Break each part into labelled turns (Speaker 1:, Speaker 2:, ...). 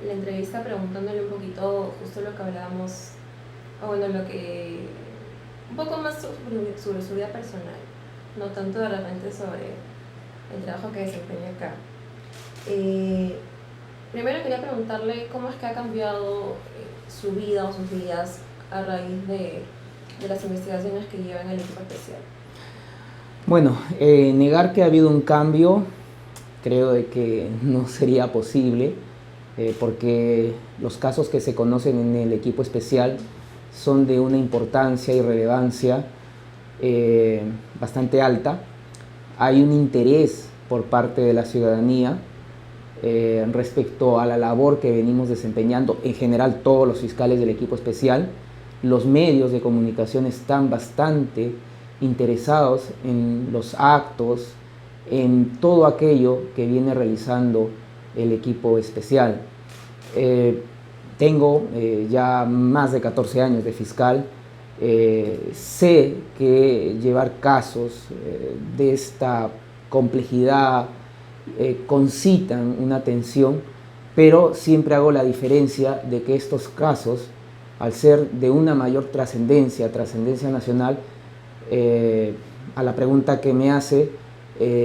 Speaker 1: la entrevista preguntándole un poquito justo lo que hablábamos, o bueno, un poco más sobre su vida personal, no tanto de repente sobre el trabajo que desempeña acá. Primero quería preguntarle cómo es que ha cambiado su vida o sus vidas a raíz de las investigaciones que lleva en el equipo especial.
Speaker 2: Bueno, negar que ha habido un cambio creo de que no sería posible, porque los casos que se conocen en el equipo especial son de una importancia y relevancia bastante alta. Hay un interés por parte de la ciudadanía respecto a la labor que venimos desempeñando, en general todos los fiscales del equipo especial. Los medios de comunicación están bastante interesados en los actos, en todo aquello que viene realizando el equipo especial. Tengo ya más de 14 años de fiscal. Sé que llevar casos de esta complejidad concitan una tensión, pero siempre hago la diferencia de que estos casos, al ser de una mayor trascendencia nacional, a la pregunta que me hace,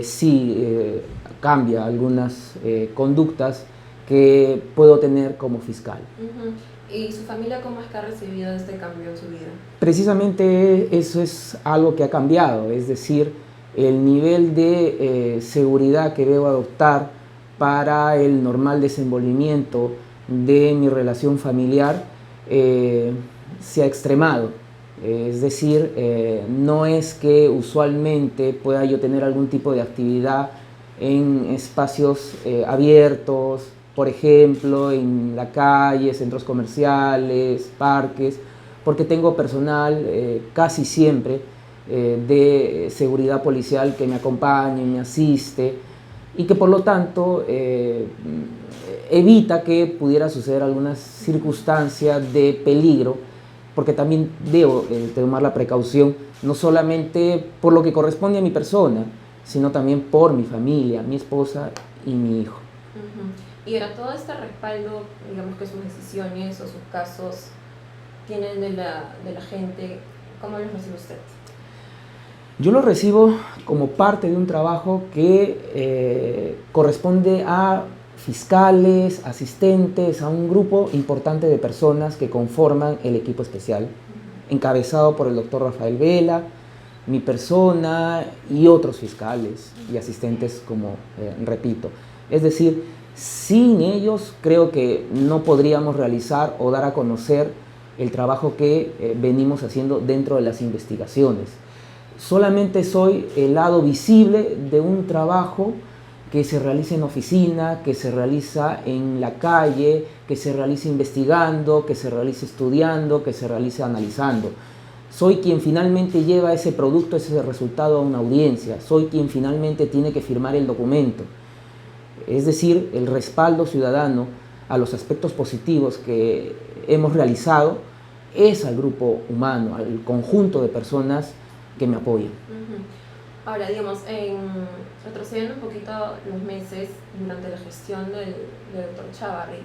Speaker 2: sí cambia algunas conductas que puedo tener como fiscal.
Speaker 1: ¿Y su familia cómo es que ha recibido este cambio en su vida?
Speaker 2: Precisamente eso es algo que ha cambiado, es decir, el nivel de seguridad que debo adoptar para el normal desenvolvimiento de mi relación familiar se ha extremado. Es decir, no es que usualmente pueda yo tener algún tipo de actividad en espacios abiertos, por ejemplo, en la calle, centros comerciales, parques, porque tengo personal casi siempre de seguridad policial que me acompaña y me asiste, y que por lo tanto evita que pudiera suceder alguna circunstancia de peligro, porque también debo tomar la precaución, no solamente por lo que corresponde a mi persona, sino también por mi familia, mi esposa y mi hijo.
Speaker 1: Y ahora todo este respaldo, digamos que sus decisiones o sus casos tienen de la gente, ¿cómo los recibe usted?
Speaker 2: Yo lo recibo como parte de un trabajo que corresponde a fiscales, asistentes, a un grupo importante de personas que conforman el equipo especial, encabezado por el doctor Rafael Vela, mi persona y otros fiscales y asistentes, como repito. Es decir, sin ellos creo que no podríamos realizar o dar a conocer el trabajo que venimos haciendo dentro de las investigaciones. Solamente soy el lado visible de un trabajo que se realiza en oficina, que se realiza en la calle, que se realiza investigando, que se realiza estudiando, que se realiza analizando. Soy quien finalmente lleva ese producto, ese resultado a una audiencia. Soy quien finalmente tiene que firmar el documento. Es decir, el respaldo ciudadano a los aspectos positivos que hemos realizado es al grupo humano, al conjunto de personas que me apoyan.
Speaker 1: Ahora, digamos, retrocediendo un poquito los meses durante la gestión del doctor Chávarri,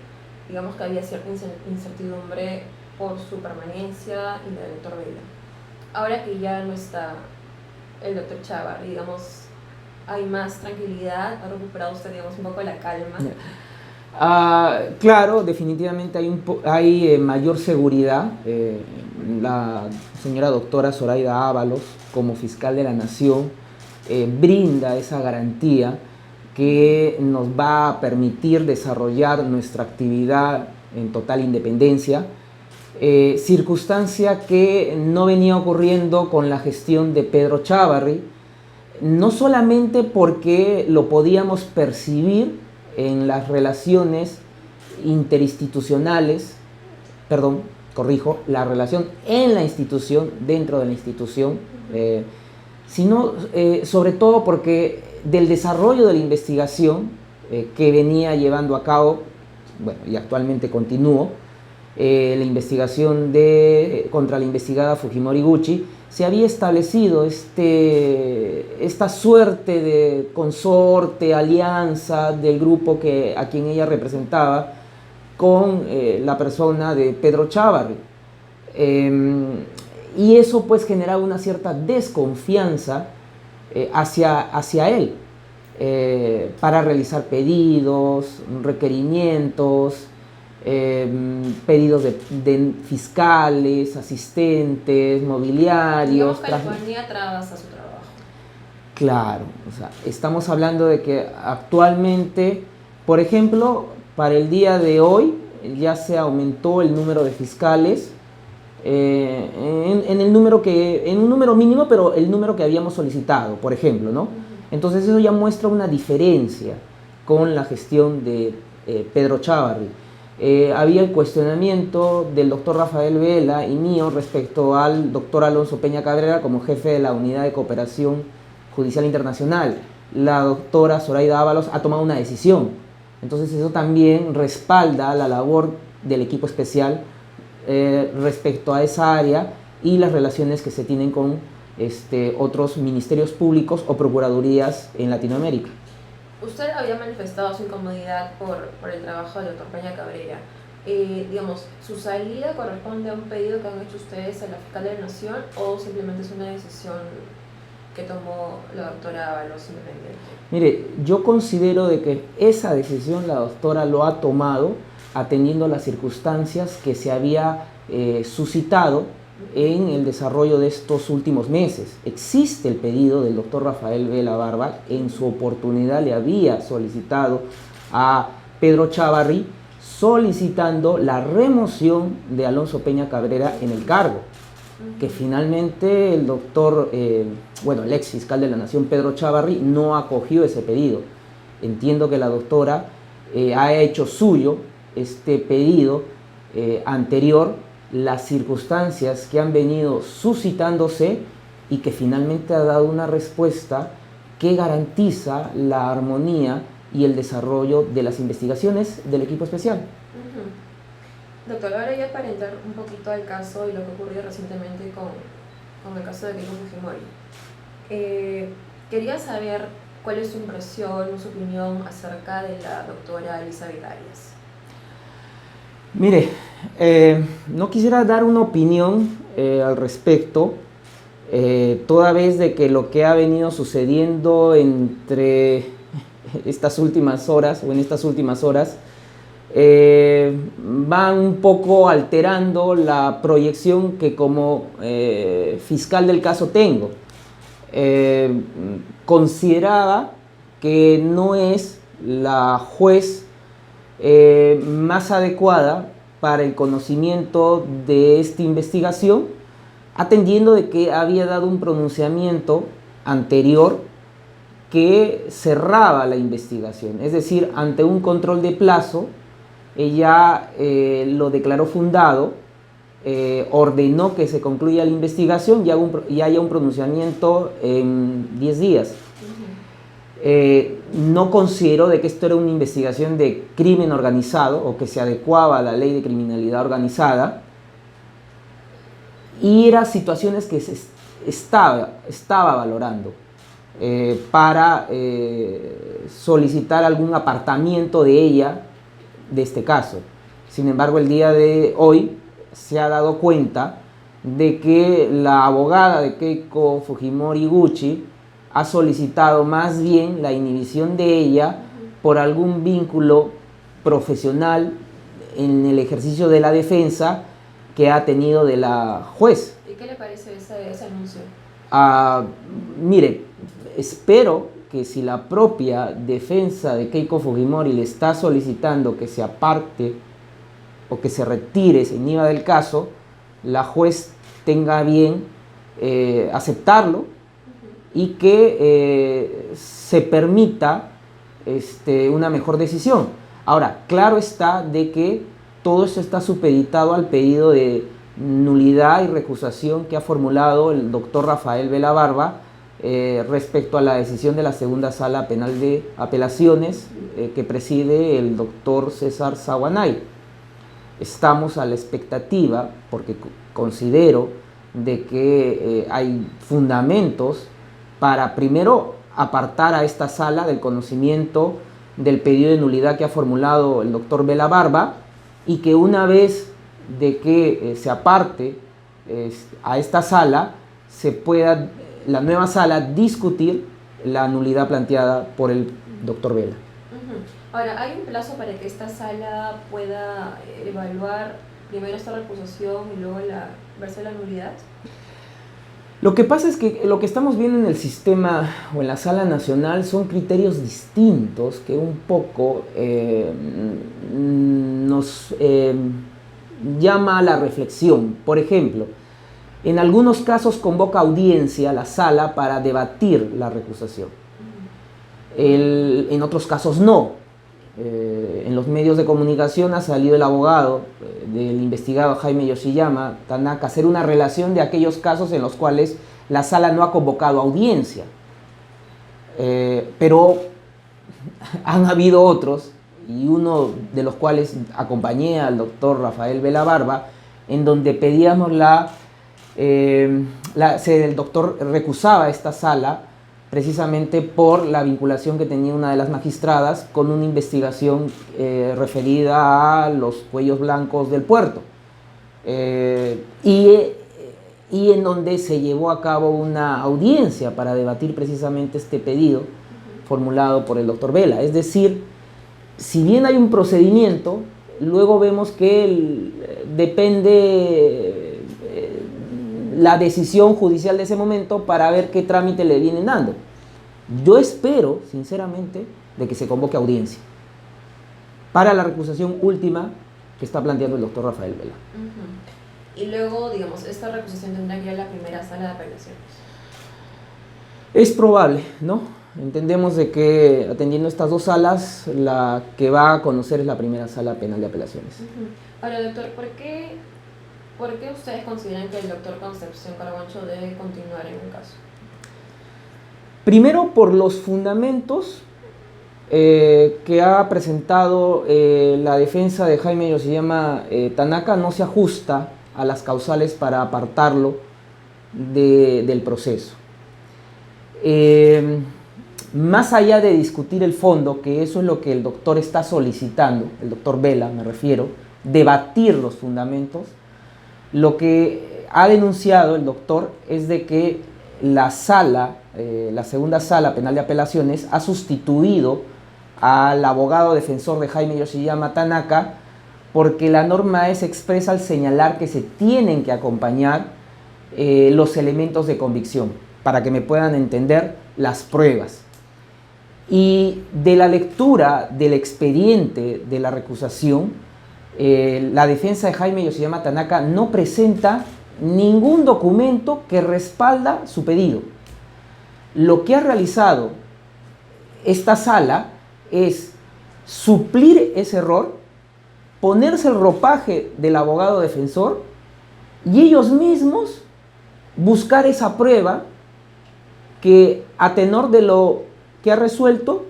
Speaker 1: digamos que había cierta incertidumbre por su permanencia y la del doctor Vela. Ahora que ya no está el doctor Chávarri, digamos, hay más tranquilidad, ha recuperado usted, digamos, un poco la calma.
Speaker 2: Claro, definitivamente hay mayor seguridad. La señora doctora Zoraida Ábalos, como fiscal de la Nación, brinda esa garantía que nos va a permitir desarrollar nuestra actividad en total independencia, circunstancia que no venía ocurriendo con la gestión de Pedro Chávarri, no solamente porque lo podíamos percibir en las relaciones interinstitucionales, la relación en la institución, dentro de la institución, sino sobre todo porque del desarrollo de la investigación que venía llevando a cabo, bueno, y actualmente continúo, la investigación contra la investigada Fujimori Gucci, se había establecido esta suerte de consorte, alianza del grupo a quien ella representaba con la persona de Pedro Chávarri. Y eso pues generaba una cierta desconfianza hacia él para realizar pedidos, requerimientos, pedidos de fiscales, asistentes, mobiliarios.
Speaker 1: Digamos que le ponía trabas a su trabajo.
Speaker 2: Claro, o sea, estamos hablando de que actualmente, por ejemplo, para el día de hoy ya se aumentó el número de fiscales en un número mínimo, pero el número que habíamos solicitado, por ejemplo, ¿no? Entonces eso ya muestra una diferencia con la gestión de Pedro Chávarri. Había el cuestionamiento del doctor Rafael Vela y mío respecto al doctor Alonso Peña Cabrera como jefe de la Unidad de Cooperación Judicial Internacional. La doctora Zoraida Ábalos ha tomado una decisión. Entonces eso también respalda la labor del equipo especial respecto a esa área y las relaciones que se tienen con otros ministerios públicos o procuradurías en Latinoamérica.
Speaker 1: Usted había manifestado su incomodidad por el trabajo del doctor Peña Cabrera. Digamos, ¿su salida corresponde a un pedido que han hecho ustedes a la Fiscal de la Nación o simplemente es una decisión que tomó la doctora Ábalos simplemente?
Speaker 2: Mire, yo considero de que esa decisión la doctora lo ha tomado atendiendo las circunstancias que se había suscitado en el desarrollo de estos últimos meses. Existe el pedido del doctor Rafael Vela Barba, en su oportunidad le había solicitado a Pedro Chávarri solicitando la remoción de Alonso Peña Cabrera en el cargo, que finalmente el doctor, el ex fiscal de la Nación Pedro Chávarri no acogió ese pedido. Entiendo que la doctora ha hecho suyo este pedido anterior, las circunstancias que han venido suscitándose y que finalmente ha dado una respuesta que garantiza la armonía y el desarrollo de las investigaciones del equipo especial.
Speaker 1: Doctor, ahora ya para entrar un poquito al caso y lo que ocurrió recientemente con el caso de Keiko Fujimori, quería saber cuál es su impresión o su opinión acerca de la doctora Elizabeth Arias.
Speaker 2: Mire, no quisiera dar una opinión al respecto, toda vez de que lo que ha venido sucediendo entre estas últimas horas van un poco alterando la proyección que como fiscal del caso tengo. Consideraba que no es la juez más adecuada para el conocimiento de esta investigación, atendiendo de que había dado un pronunciamiento anterior que cerraba la investigación, es decir, ante un control de plazo, ella lo declaró fundado, ordenó que se concluya la investigación y haya un pronunciamiento en 10 días. No considero de que esto era una investigación de crimen organizado o que se adecuaba a la ley de criminalidad organizada, y eran situaciones que se estaba valorando para solicitar algún apartamiento de ella de este caso. Sin embargo, el día de hoy se ha dado cuenta de que la abogada de Keiko Fujimori Gucci ha solicitado más bien la inhibición de ella por algún vínculo profesional en el ejercicio de la defensa que ha tenido de la juez.
Speaker 1: ¿Y qué le parece ese anuncio?
Speaker 2: Mire, espero que si la propia defensa de Keiko Fujimori le está solicitando que se aparte o que se retire, se inhiba del caso, la juez tenga bien aceptarlo y que se permita una mejor decisión. Ahora, claro está de que todo esto está supeditado al pedido de nulidad y recusación que ha formulado el doctor Rafael Vela Barba respecto a la decisión de la Segunda Sala Penal de Apelaciones que preside el doctor César Saguanay. Estamos a la expectativa, porque considero de que hay fundamentos para primero apartar a esta sala del conocimiento del pedido de nulidad que ha formulado el doctor Vela Barba y que una vez de que se aparte a esta sala, se pueda la nueva sala discutir la nulidad planteada por el doctor Vela.
Speaker 1: Ahora, ¿hay un plazo para que esta sala pueda evaluar primero esta recusación y luego verse la nulidad?
Speaker 2: Lo que pasa es que lo que estamos viendo en el sistema o en la sala nacional son criterios distintos que un poco nos llama a la reflexión. Por ejemplo, en algunos casos convoca audiencia a la sala para debatir la recusación. En otros casos no. En los medios de comunicación ha salido el abogado del investigado Jaime Yoshiyama Tanaka a hacer una relación de aquellos casos en los cuales la sala no ha convocado audiencia. Pero han habido otros, y uno de los cuales acompañé al doctor Rafael Vela Barba, en donde pedíamos el doctor recusaba esta sala precisamente por la vinculación que tenía una de las magistradas con una investigación referida a los cuellos blancos del puerto. Y en donde se llevó a cabo una audiencia para debatir precisamente este pedido formulado por el doctor Vela. Es decir, si bien hay un procedimiento, luego vemos que depende la decisión judicial de ese momento para ver qué trámite le vienen dando. Yo espero, sinceramente, de que se convoque audiencia para la recusación última que está planteando el doctor Rafael Vela.
Speaker 1: Y luego, digamos, esta recusación tendrá que ir a la primera sala de apelaciones.
Speaker 2: Es probable, ¿no? Entendemos de que atendiendo estas dos salas, la que va a conocer es la primera sala penal de apelaciones.
Speaker 1: Ahora, doctor, ¿por qué ustedes consideran que el doctor Concepción Carguancho debe continuar en el caso?
Speaker 2: Primero, por los fundamentos que ha presentado la defensa de Jaime Yoshiyama Tanaka no se ajusta a las causales para apartarlo del proceso. Más allá de discutir el fondo, que eso es lo que el doctor está solicitando, el doctor Vela me refiero, debatir los fundamentos, lo que ha denunciado el doctor es de que la sala, la segunda sala penal de apelaciones, ha sustituido al abogado defensor de Jaime Yoshiyama Tanaka porque la norma es expresa al señalar que se tienen que acompañar los elementos de convicción para que me puedan entender las pruebas. Y de la lectura del expediente de la recusación, la defensa de Jaime Yoshiyama Tanaka no presenta ningún documento que respalda su pedido. Lo que ha realizado esta sala es suplir ese error, ponerse el ropaje del abogado defensor y ellos mismos buscar esa prueba que, a tenor de lo que ha resuelto,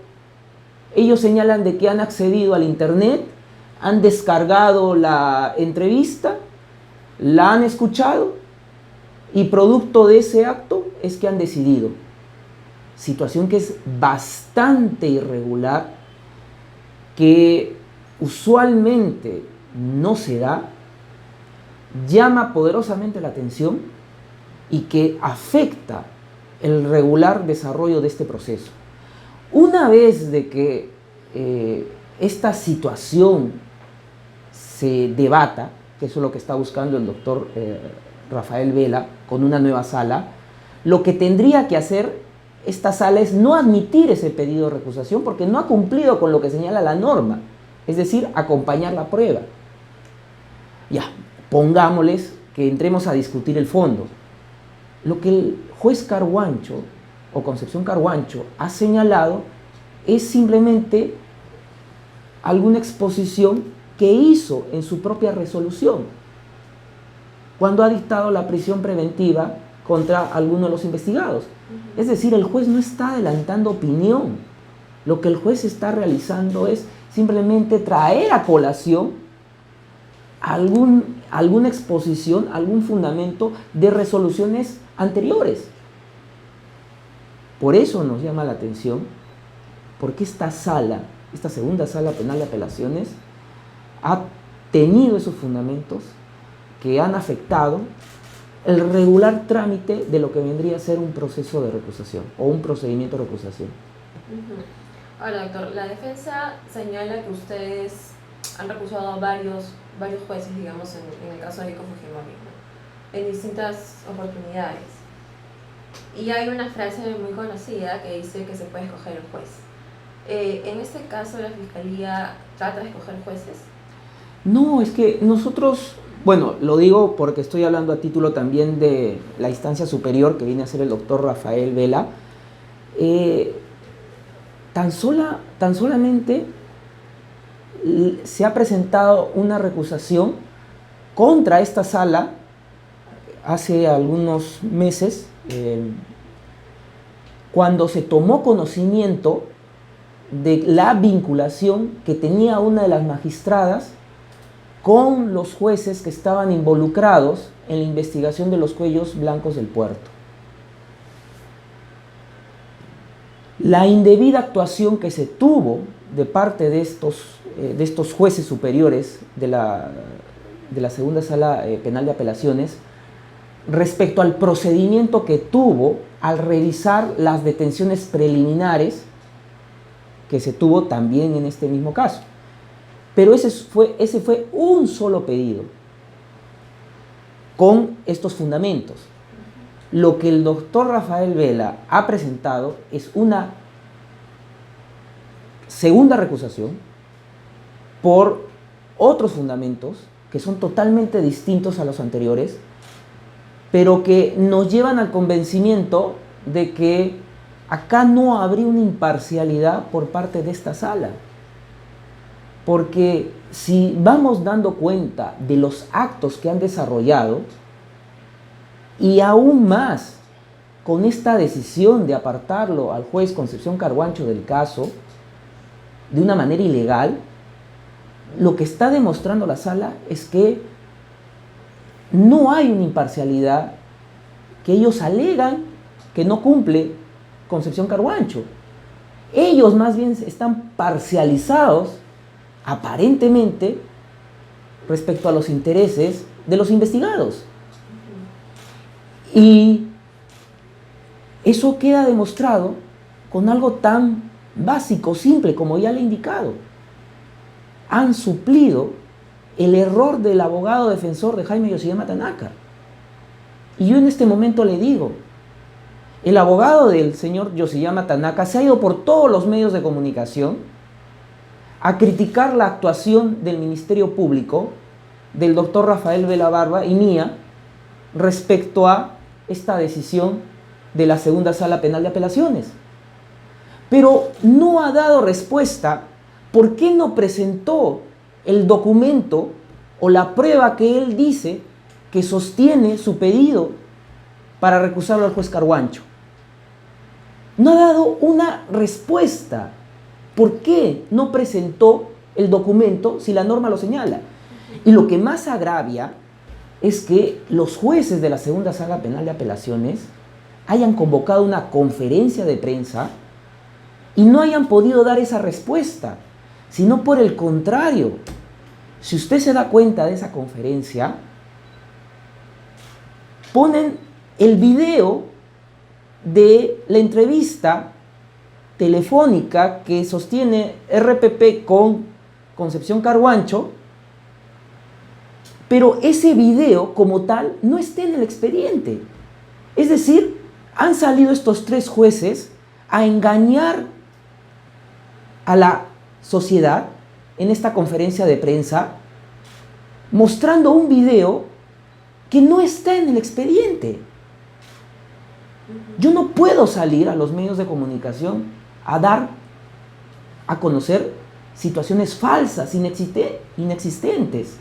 Speaker 2: ellos señalan de que han accedido al internet, han descargado la entrevista, la han escuchado y producto de ese acto es que han decidido. Situación que es bastante irregular, que usualmente no se da, llama poderosamente la atención y que afecta el regular desarrollo de este proceso. Una vez de que esta situación se debata, que eso es lo que está buscando el doctor Rafael Vela con una nueva sala, lo que tendría que hacer esta sala es no admitir ese pedido de recusación porque no ha cumplido con lo que señala la norma, es decir, acompañar la prueba. Ya, pongámosles que entremos a discutir el fondo. Lo que el juez Carguancho o Concepción Carguancho ha señalado es simplemente alguna exposición que hizo en su propia resolución cuando ha dictado la prisión preventiva contra alguno de los investigados. Es decir, el juez no está adelantando opinión. Lo que el juez está realizando es simplemente traer a colación alguna exposición, algún fundamento de resoluciones anteriores. Por eso nos llama la atención, porque esta sala, esta segunda sala penal de apelaciones, ha tenido esos fundamentos que han afectado el regular trámite de lo que vendría a ser un proceso de recusación o un procedimiento de recusación.
Speaker 1: Ahora, doctor, la defensa señala que ustedes han recusado a varios jueces, digamos, en el caso de Keiko Fujimori, ¿no? En distintas oportunidades. Y hay una frase muy conocida que dice que se puede escoger el juez. En este caso, ¿la Fiscalía trata de escoger jueces?
Speaker 2: No, es que nosotros, bueno, lo digo porque estoy hablando a título también de la instancia superior que viene a ser el doctor Rafael Vela. Tan solamente se ha presentado una recusación contra esta sala hace algunos meses, cuando se tomó conocimiento de la vinculación que tenía una de las magistradas con los jueces que estaban involucrados en la investigación de los cuellos blancos del puerto. La indebida actuación que se tuvo de parte de estos jueces superiores de la segunda sala penal de apelaciones respecto al procedimiento que tuvo al revisar las detenciones preliminares que se tuvo también en este mismo caso. Pero ese fue un solo pedido con estos fundamentos. Lo que el doctor Rafael Vela ha presentado es una segunda recusación por otros fundamentos que son totalmente distintos a los anteriores, pero que nos llevan al convencimiento de que acá no habría una imparcialidad por parte de esta sala. Porque si vamos dando cuenta de los actos que han desarrollado, y aún más con esta decisión de apartarlo al juez Concepción Carhuancho del caso de una manera ilegal, lo que está demostrando la sala es que no hay una imparcialidad que ellos alegan que no cumple Concepción Carhuancho. Ellos más bien están parcializados aparentemente respecto a los intereses de los investigados. Y eso queda demostrado con algo tan básico, simple, como ya le he indicado. Han suplido el error del abogado defensor de Jaime Yoshiyama Tanaka. Y yo en este momento le digo, el abogado del señor Yoshiyama Tanaka se ha ido por todos los medios de comunicación a criticar la actuación del Ministerio Público, del doctor Rafael Vela Barba y mía, respecto a esta decisión de la segunda sala penal de apelaciones. Pero no ha dado respuesta. ¿Por qué no presentó el documento o la prueba que él dice que sostiene su pedido para recusarlo al juez Carhuancho? No ha dado una respuesta. ¿Por qué no presentó el documento si la norma lo señala? Y lo que más agravia es que los jueces de la segunda sala penal de apelaciones hayan convocado una conferencia de prensa y no hayan podido dar esa respuesta, sino por el contrario. Si usted se da cuenta de esa conferencia, ponen el video de la entrevista telefónica que sostiene RPP con Concepción Carhuancho, pero ese video como tal no está en el expediente. Es decir, han salido estos tres jueces a engañar a la sociedad en esta conferencia de prensa, mostrando un video que no está en el expediente. Yo no puedo salir a los medios de comunicación a dar a conocer situaciones falsas, inexistentes.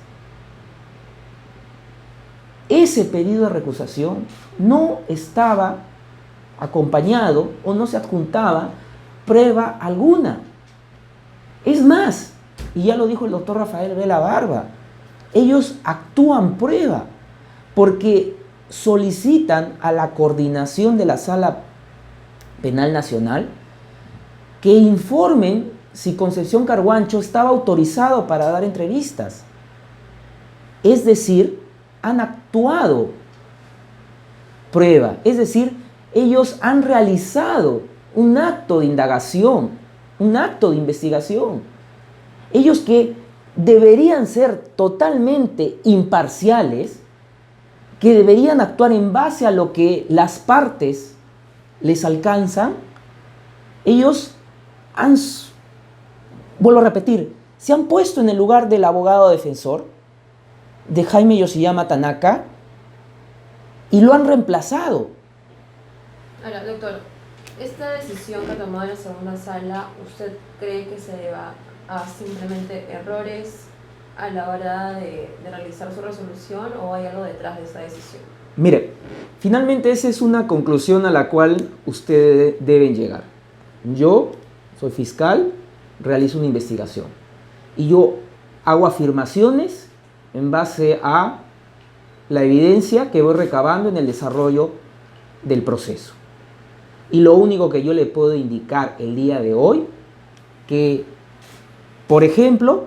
Speaker 2: Ese pedido de recusación no estaba acompañado o no se adjuntaba prueba alguna. Es más, y ya lo dijo el doctor Rafael Vela Barba, ellos actúan prueba porque solicitan a la coordinación de la Sala Penal Nacional que informen si Concepción Carhuancho estaba autorizado para dar entrevistas. Es decir, han actuado prueba, es decir, ellos han realizado un acto de indagación, un acto de investigación. Ellos que deberían ser totalmente imparciales, que deberían actuar en base a lo que las partes les alcanzan, ellos han, vuelvo a repetir, se han puesto en el lugar del abogado defensor de Jaime Yoshiyama Tanaka y lo han reemplazado.
Speaker 1: Ahora, doctor, esta decisión que tomó en la segunda sala, ¿usted cree que se deba a simplemente errores a la hora de realizar su resolución o hay algo detrás de esa decisión?
Speaker 2: Mire, finalmente esa es una conclusión a la cual ustedes deben llegar. Yo soy fiscal, realizo una investigación y yo hago afirmaciones en base a la evidencia que voy recabando en el desarrollo del proceso. Y lo único que yo le puedo indicar el día de hoy, que, por ejemplo,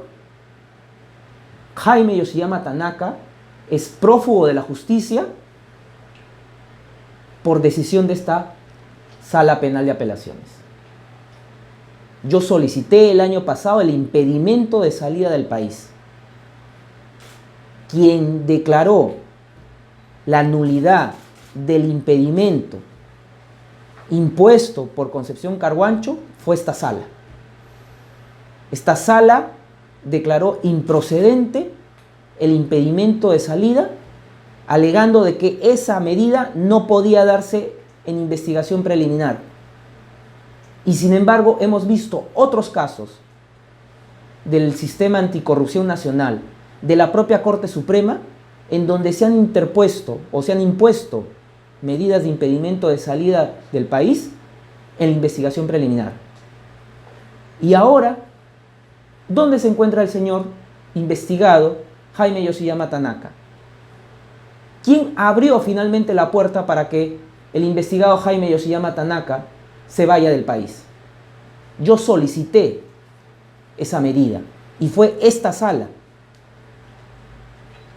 Speaker 2: Jaime Yoshiyama Tanaka es prófugo de la justicia por decisión de esta Sala Penal de Apelaciones. Yo solicité el año pasado el impedimento de salida del país. Quien declaró la nulidad del impedimento impuesto por Concepción Carhuancho fue esta sala. Esta sala declaró improcedente el impedimento de salida, alegando de que esa medida no podía darse en investigación preliminar. Y sin embargo, hemos visto otros casos del sistema anticorrupción nacional, de la propia Corte Suprema, en donde se han interpuesto o se han impuesto medidas de impedimento de salida del país en la investigación preliminar. Y ahora, ¿dónde se encuentra el señor investigado Jaime Yoshiyama Tanaka? ¿Quién abrió finalmente la puerta para que el investigado Jaime Yoshiyama Tanaka se vaya del país? Yo solicité esa medida y fue esta sala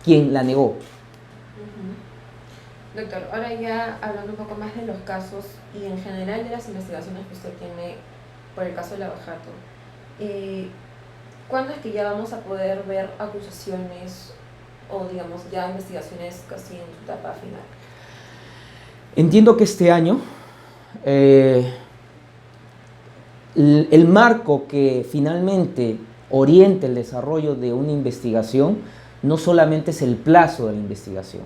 Speaker 2: quien la negó.
Speaker 1: Doctor, ahora ya hablando un poco más de los casos y en general de las investigaciones que usted tiene por el caso de Lavajato, ¿cuándo es que ya vamos a poder ver acusaciones o digamos ya investigaciones casi en su etapa final?
Speaker 2: Entiendo que este año el marco que finalmente oriente el desarrollo de una investigación no solamente es el plazo de la investigación,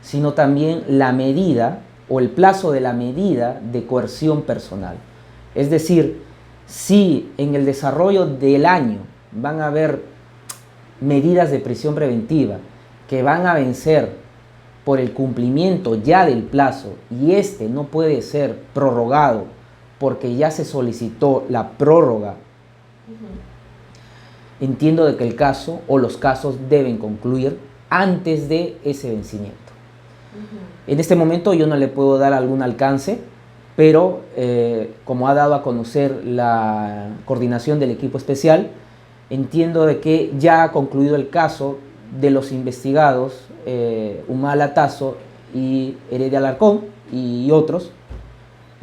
Speaker 2: sino también la medida o el plazo de la medida de coerción personal. Es decir, si en el desarrollo del año van a haber medidas de prisión preventiva que van a vencer por el cumplimiento ya del plazo y este no puede ser prorrogado porque ya se solicitó la prórroga, entiendo de que el caso o los casos deben concluir antes de ese vencimiento. En este momento yo no le puedo dar algún alcance, pero como ha dado a conocer la coordinación del equipo especial, entiendo de que ya ha concluido el caso de los investigados Humala Tazo y Heredia Alarcón y otros,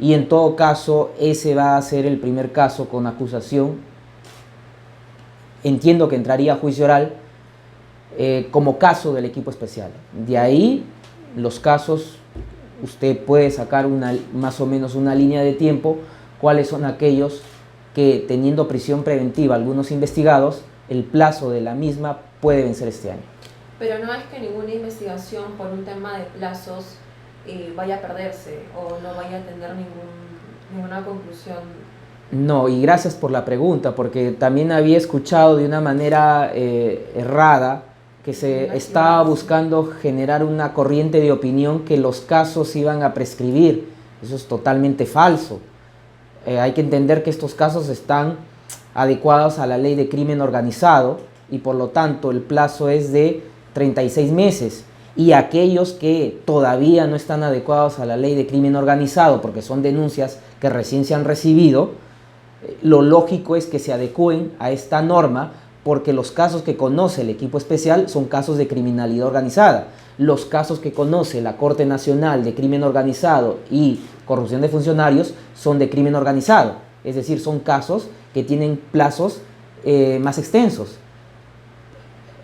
Speaker 2: y en todo caso ese va a ser el primer caso con acusación. Entiendo que entraría a juicio oral como caso del equipo especial. De ahí los casos, usted puede sacar más o menos una línea de tiempo, cuáles son aquellos que teniendo prisión preventiva algunos investigados, el plazo de la misma puede vencer este año.
Speaker 1: Pero no es que ninguna investigación por un tema de plazos vaya a perderse o no vaya a tener ninguna conclusión.
Speaker 2: No, y gracias por la pregunta, porque también había escuchado de una manera errada que se estaba buscando generar una corriente de opinión que los casos iban a prescribir. Eso es totalmente falso. Hay que entender que estos casos están adecuados a la ley de crimen organizado y por lo tanto el plazo es de 36 meses. Y aquellos que todavía no están adecuados a la ley de crimen organizado porque son denuncias que recién se han recibido, lo lógico es que se adecúen a esta norma porque los casos que conoce el equipo especial son casos de criminalidad organizada. Los casos que conoce la Corte Nacional de Crimen Organizado y Corrupción de Funcionarios son de crimen organizado, es decir, son casos que tienen plazos más extensos.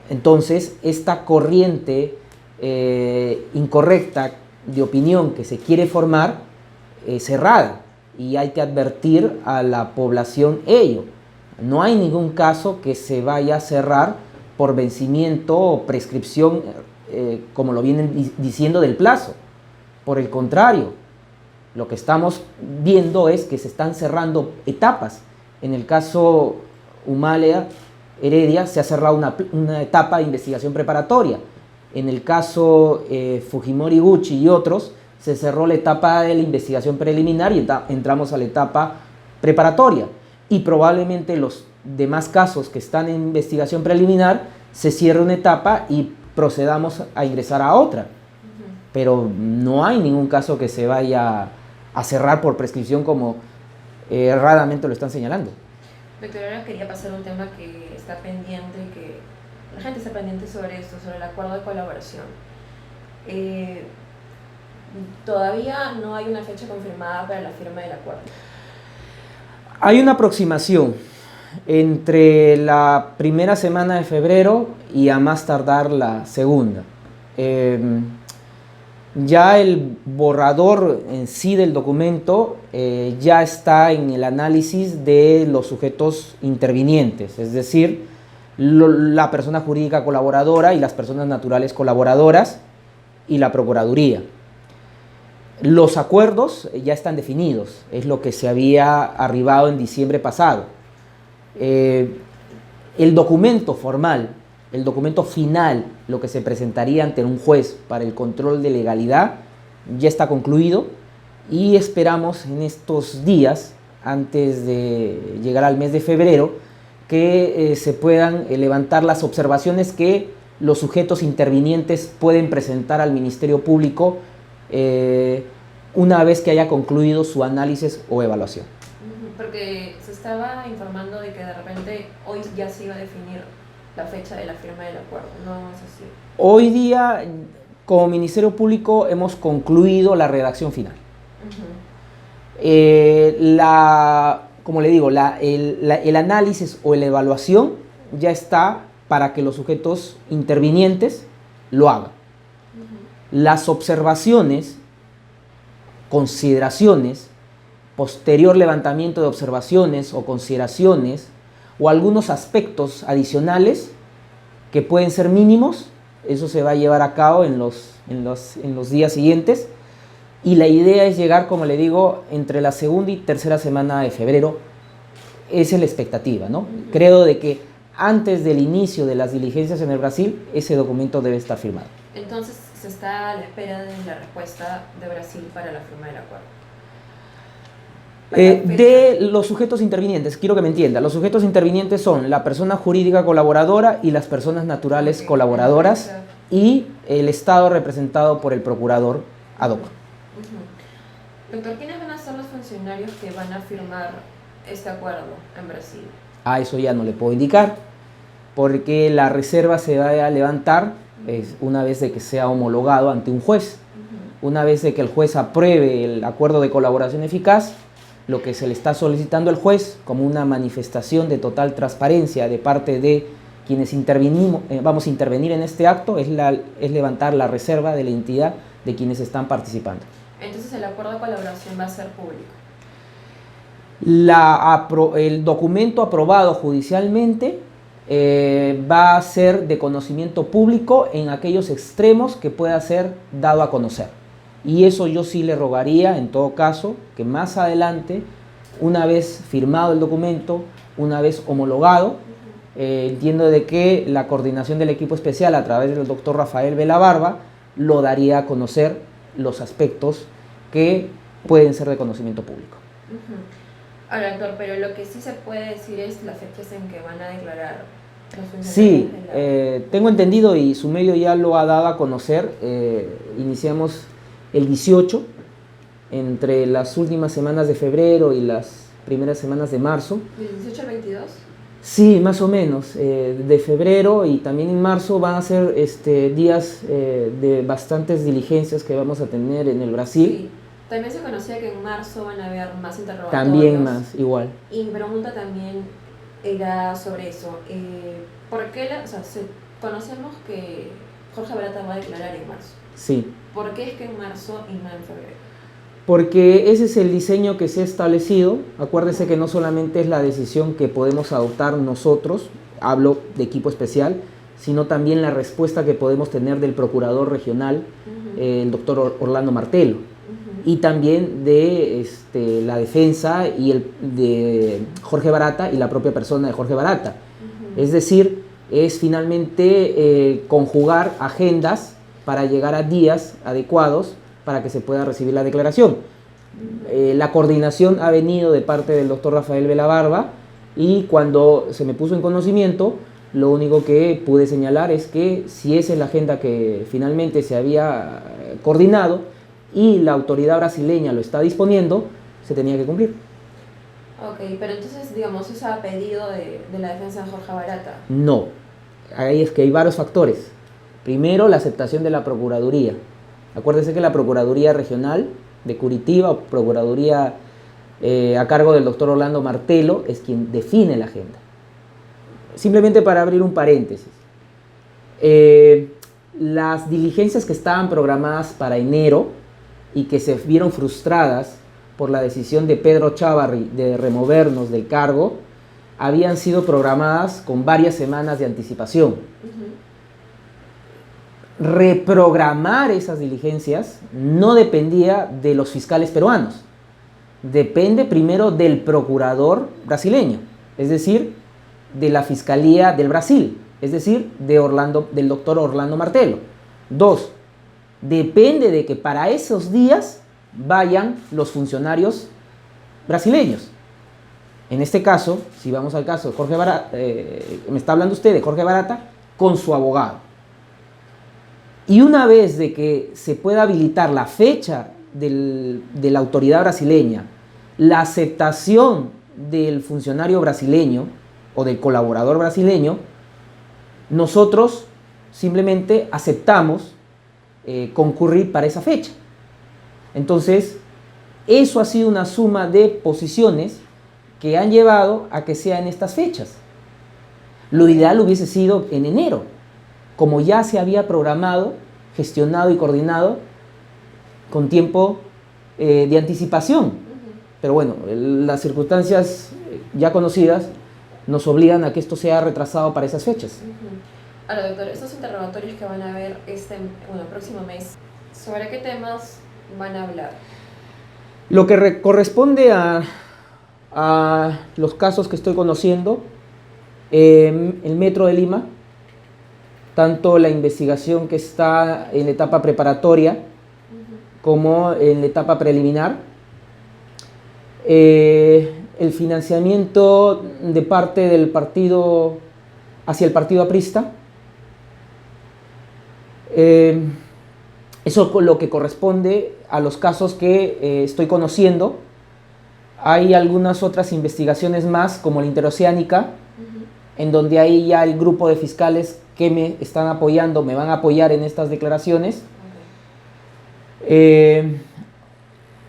Speaker 2: Entonces, esta corriente incorrecta de opinión que se quiere formar es cerrada y hay que advertir a la población ello. No hay ningún caso que se vaya a cerrar por vencimiento o prescripción, como lo vienen diciendo, del plazo. Por el contrario, lo que estamos viendo es que se están cerrando etapas. En el caso Humalea Heredia se ha cerrado una etapa de investigación preparatoria. En el caso Fujimori Gucci y otros, se cerró la etapa de la investigación preliminar y entramos a la etapa preparatoria. Y probablemente los demás casos que están en investigación preliminar se cierre una etapa y procedamos a ingresar a otra. Pero no hay ningún caso que se vaya a cerrar por prescripción como erradamente lo están señalando.
Speaker 1: Doctor, ahora quería pasar un tema que está pendiente, que la gente está pendiente sobre esto, sobre el acuerdo de colaboración. Todavía no hay una fecha confirmada para la firma del acuerdo.
Speaker 2: Hay una aproximación entre la primera semana de febrero y a más tardar la segunda. Ya el borrador en sí del documento ya está en el análisis de los sujetos intervinientes, es decir, la persona jurídica colaboradora y las personas naturales colaboradoras y la Procuraduría. Los acuerdos ya están definidos, es lo que se había arribado en diciembre pasado. El documento formal, el documento final, lo que se presentaría ante un juez para el control de legalidad, ya está concluido y esperamos en estos días, antes de llegar al mes de febrero, que se puedan levantar las observaciones que los sujetos intervinientes pueden presentar al Ministerio Público una vez que haya concluido su análisis o evaluación.
Speaker 1: Porque se estaba informando de que de repente hoy ya se iba a definir la fecha de la firma del acuerdo, ¿no es así?
Speaker 2: Hoy día, como Ministerio Público, hemos concluido la redacción final. Como le digo, el análisis o la evaluación ya está para que los sujetos intervinientes lo hagan. Las observaciones, consideraciones, posterior levantamiento de observaciones o consideraciones o algunos aspectos adicionales que pueden ser mínimos, eso se va a llevar a cabo en los días siguientes y la idea es llegar, como le digo, entre la segunda y tercera semana de febrero. Esa es la expectativa, ¿no? Creo de que antes del inicio de las diligencias en el Brasil, ese documento debe estar firmado.
Speaker 1: Entonces, se está a la espera de la respuesta de Brasil para la firma del acuerdo.
Speaker 2: De los sujetos intervinientes, quiero que me entienda, los sujetos intervinientes son la persona jurídica colaboradora y las personas naturales colaboradoras y el Estado representado por el procurador ad hoc.
Speaker 1: Doctor, ¿quiénes van a ser los funcionarios que van a firmar este acuerdo en Brasil?
Speaker 2: Eso ya no le puedo indicar, porque la reserva se va a levantar una vez de que sea homologado ante un juez. Una vez de que el juez apruebe el acuerdo de colaboración eficaz, lo que se le está solicitando al juez como una manifestación de total transparencia de parte de quienes vamos a intervenir en este acto es levantar la reserva de la entidad de quienes están participando.
Speaker 1: Entonces el acuerdo de colaboración va a ser público.
Speaker 2: El documento aprobado judicialmente va a ser de conocimiento público en aquellos extremos que pueda ser dado a conocer. Y eso yo sí le rogaría, en todo caso, que más adelante, una vez firmado el documento, una vez homologado, entiendo de que la coordinación del equipo especial a través del doctor Rafael Velabarba lo daría a conocer los aspectos que pueden ser de conocimiento público.
Speaker 1: Ahora, doctor, pero lo que sí se puede decir es las fechas en que van a declarar los funcionarios.
Speaker 2: Sí, tengo entendido y su medio ya lo ha dado a conocer. Iniciamos el 18, entre las últimas semanas de febrero y las primeras semanas de marzo.
Speaker 1: ¿Del 18 al 22?
Speaker 2: Sí, más o menos. De febrero y también en marzo van a ser días de bastantes diligencias que vamos a tener en el Brasil.
Speaker 1: Sí. También se conocía que en marzo van a haber más interrogatorios.
Speaker 2: También más, igual.
Speaker 1: Y mi pregunta también era sobre eso. ¿Por qué conocemos que Jorge Barata va a declarar en marzo?
Speaker 2: Sí.
Speaker 1: ¿Por qué es que en marzo y no en febrero?
Speaker 2: Porque ese es el diseño que se ha establecido. Acuérdese que no solamente es la decisión que podemos adoptar nosotros, hablo de equipo especial, sino también la respuesta que podemos tener del procurador regional, el doctor Orlando Martelo, y también de la defensa y de Jorge Barata y la propia persona de Jorge Barata. Es decir, es finalmente conjugar agendas para llegar a días adecuados para que se pueda recibir la declaración. La coordinación ha venido de parte del doctor Rafael Velabarba y cuando se me puso en conocimiento, lo único que pude señalar es que si esa es la agenda que finalmente se había coordinado y la autoridad brasileña lo está disponiendo, se tenía que cumplir.
Speaker 1: Ok, pero entonces, digamos, ¿eso ha pedido de la defensa de Jorge Barata?
Speaker 2: No, ahí es que hay varios factores. Primero, la aceptación de la Procuraduría. Acuérdense que la Procuraduría Regional de Curitiba, o Procuraduría a cargo del doctor Orlando Martelo, es quien define la agenda. Simplemente para abrir un paréntesis, las diligencias que estaban programadas para enero y que se vieron frustradas por la decisión de Pedro Chávarri de removernos del cargo, habían sido programadas con varias semanas de anticipación. Reprogramar esas diligencias no dependía de los fiscales peruanos, depende primero del procurador brasileño, es decir, de la Fiscalía del Brasil, es decir, del doctor Orlando Martelo. 2, depende de que para esos días vayan los funcionarios brasileños. En este caso, si vamos al caso de Jorge Barata, me está hablando usted de Jorge Barata, con su abogado. Y una vez de que se pueda habilitar la fecha de la autoridad brasileña, la aceptación del funcionario brasileño o del colaborador brasileño, nosotros simplemente aceptamos concurrir para esa fecha. Entonces, eso ha sido una suma de posiciones que han llevado a que sea en estas fechas. Lo ideal hubiese sido en enero, como ya se había programado, gestionado y coordinado con tiempo de anticipación. Pero bueno, las circunstancias ya conocidas nos obligan a que esto sea retrasado para esas fechas.
Speaker 1: Ahora, doctor, estos interrogatorios que van a haber el próximo mes, ¿sobre qué temas van a hablar?
Speaker 2: Lo que corresponde a los casos que estoy conociendo, el Metro de Lima, tanto la investigación que está en la etapa preparatoria como en la etapa preliminar, el financiamiento de parte del partido hacia el partido aprista, eso es lo que corresponde a los casos que estoy conociendo. Hay algunas otras investigaciones más, como la interoceánica, en donde hay ya el grupo de fiscales que me están apoyando, me van a apoyar en estas declaraciones.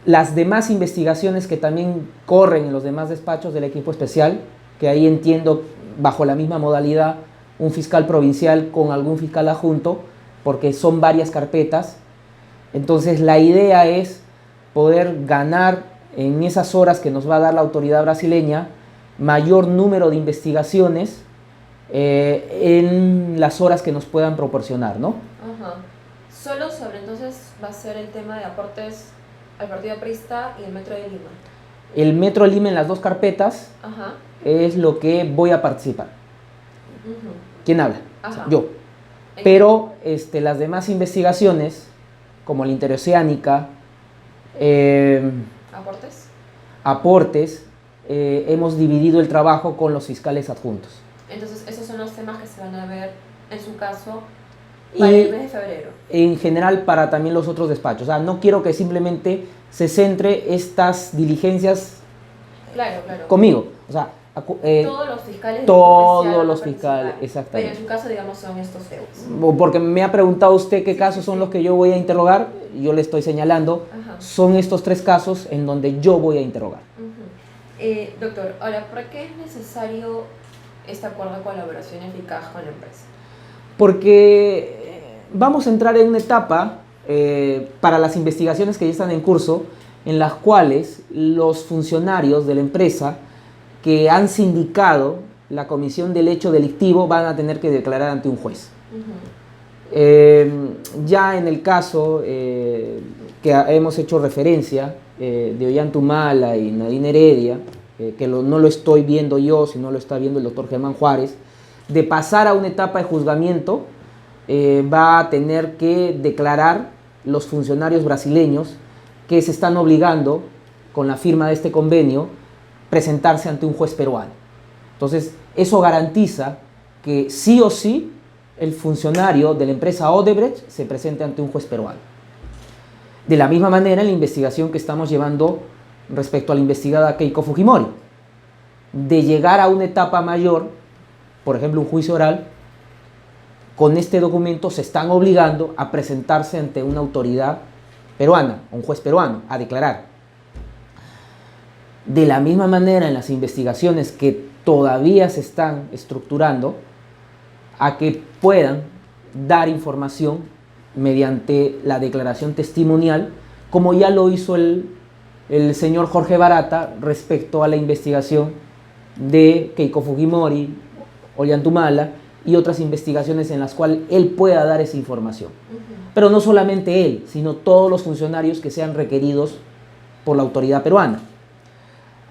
Speaker 2: Las demás investigaciones que también corren en los demás despachos del equipo especial, que ahí entiendo bajo la misma modalidad un fiscal provincial con algún fiscal adjunto, porque son varias carpetas. Entonces la idea es poder ganar en esas horas que nos va a dar la autoridad brasileña mayor número de investigaciones en las horas que nos puedan proporcionar, ¿no?
Speaker 1: Solo sobre entonces va a ser el tema de aportes al partido aprista y el Metro de Lima.
Speaker 2: El Metro de Lima en las dos carpetas es lo que voy a participar. ¿Quién habla? O sea, yo. Pero las demás investigaciones, como la interoceánica, aportes, hemos dividido el trabajo con los fiscales adjuntos.
Speaker 1: Entonces, esos son los temas que se van a ver, en su caso, para el mes de febrero.
Speaker 2: En general, para también los otros despachos. O sea, no quiero que simplemente se centre estas diligencias conmigo. O sea,
Speaker 1: Todos los fiscales
Speaker 2: todos los fiscales, exactamente.
Speaker 1: Pero en su caso, digamos, son estos feos.
Speaker 2: Porque me ha preguntado usted qué casos son los que yo voy a interrogar, yo le estoy señalando, son estos 3 casos en donde yo voy a interrogar.
Speaker 1: Doctor, ahora, ¿por qué es necesario este acuerdo de colaboración eficaz con la empresa?
Speaker 2: Porque vamos a entrar en una etapa para las investigaciones que ya están en curso, en las cuales los funcionarios de la empresa que han sindicado la comisión del hecho delictivo van a tener que declarar ante un juez. Ya en el caso que hemos hecho referencia de Ollantumala y Nadine Heredia, que no lo estoy viendo yo, sino lo está viendo el doctor Germán Juárez, de pasar a una etapa de juzgamiento, va a tener que declarar los funcionarios brasileños que se están obligando, con la firma de este convenio, presentarse ante un juez peruano. Entonces, eso garantiza que sí o sí el funcionario de la empresa Odebrecht se presente ante un juez peruano. De la misma manera, en la investigación que estamos llevando respecto a la investigada Keiko Fujimori, de llegar a una etapa mayor, por ejemplo, un juicio oral, con este documento se están obligando a presentarse ante una autoridad peruana, un juez peruano, a declarar. De la misma manera, en las investigaciones que todavía se están estructurando, a que puedan dar información mediante la declaración testimonial, como ya lo hizo el señor Jorge Barata respecto a la investigación de Keiko Fujimori, Ollantumala y otras investigaciones en las cuales él pueda dar esa información. Pero no solamente él, sino todos los funcionarios que sean requeridos por la autoridad peruana.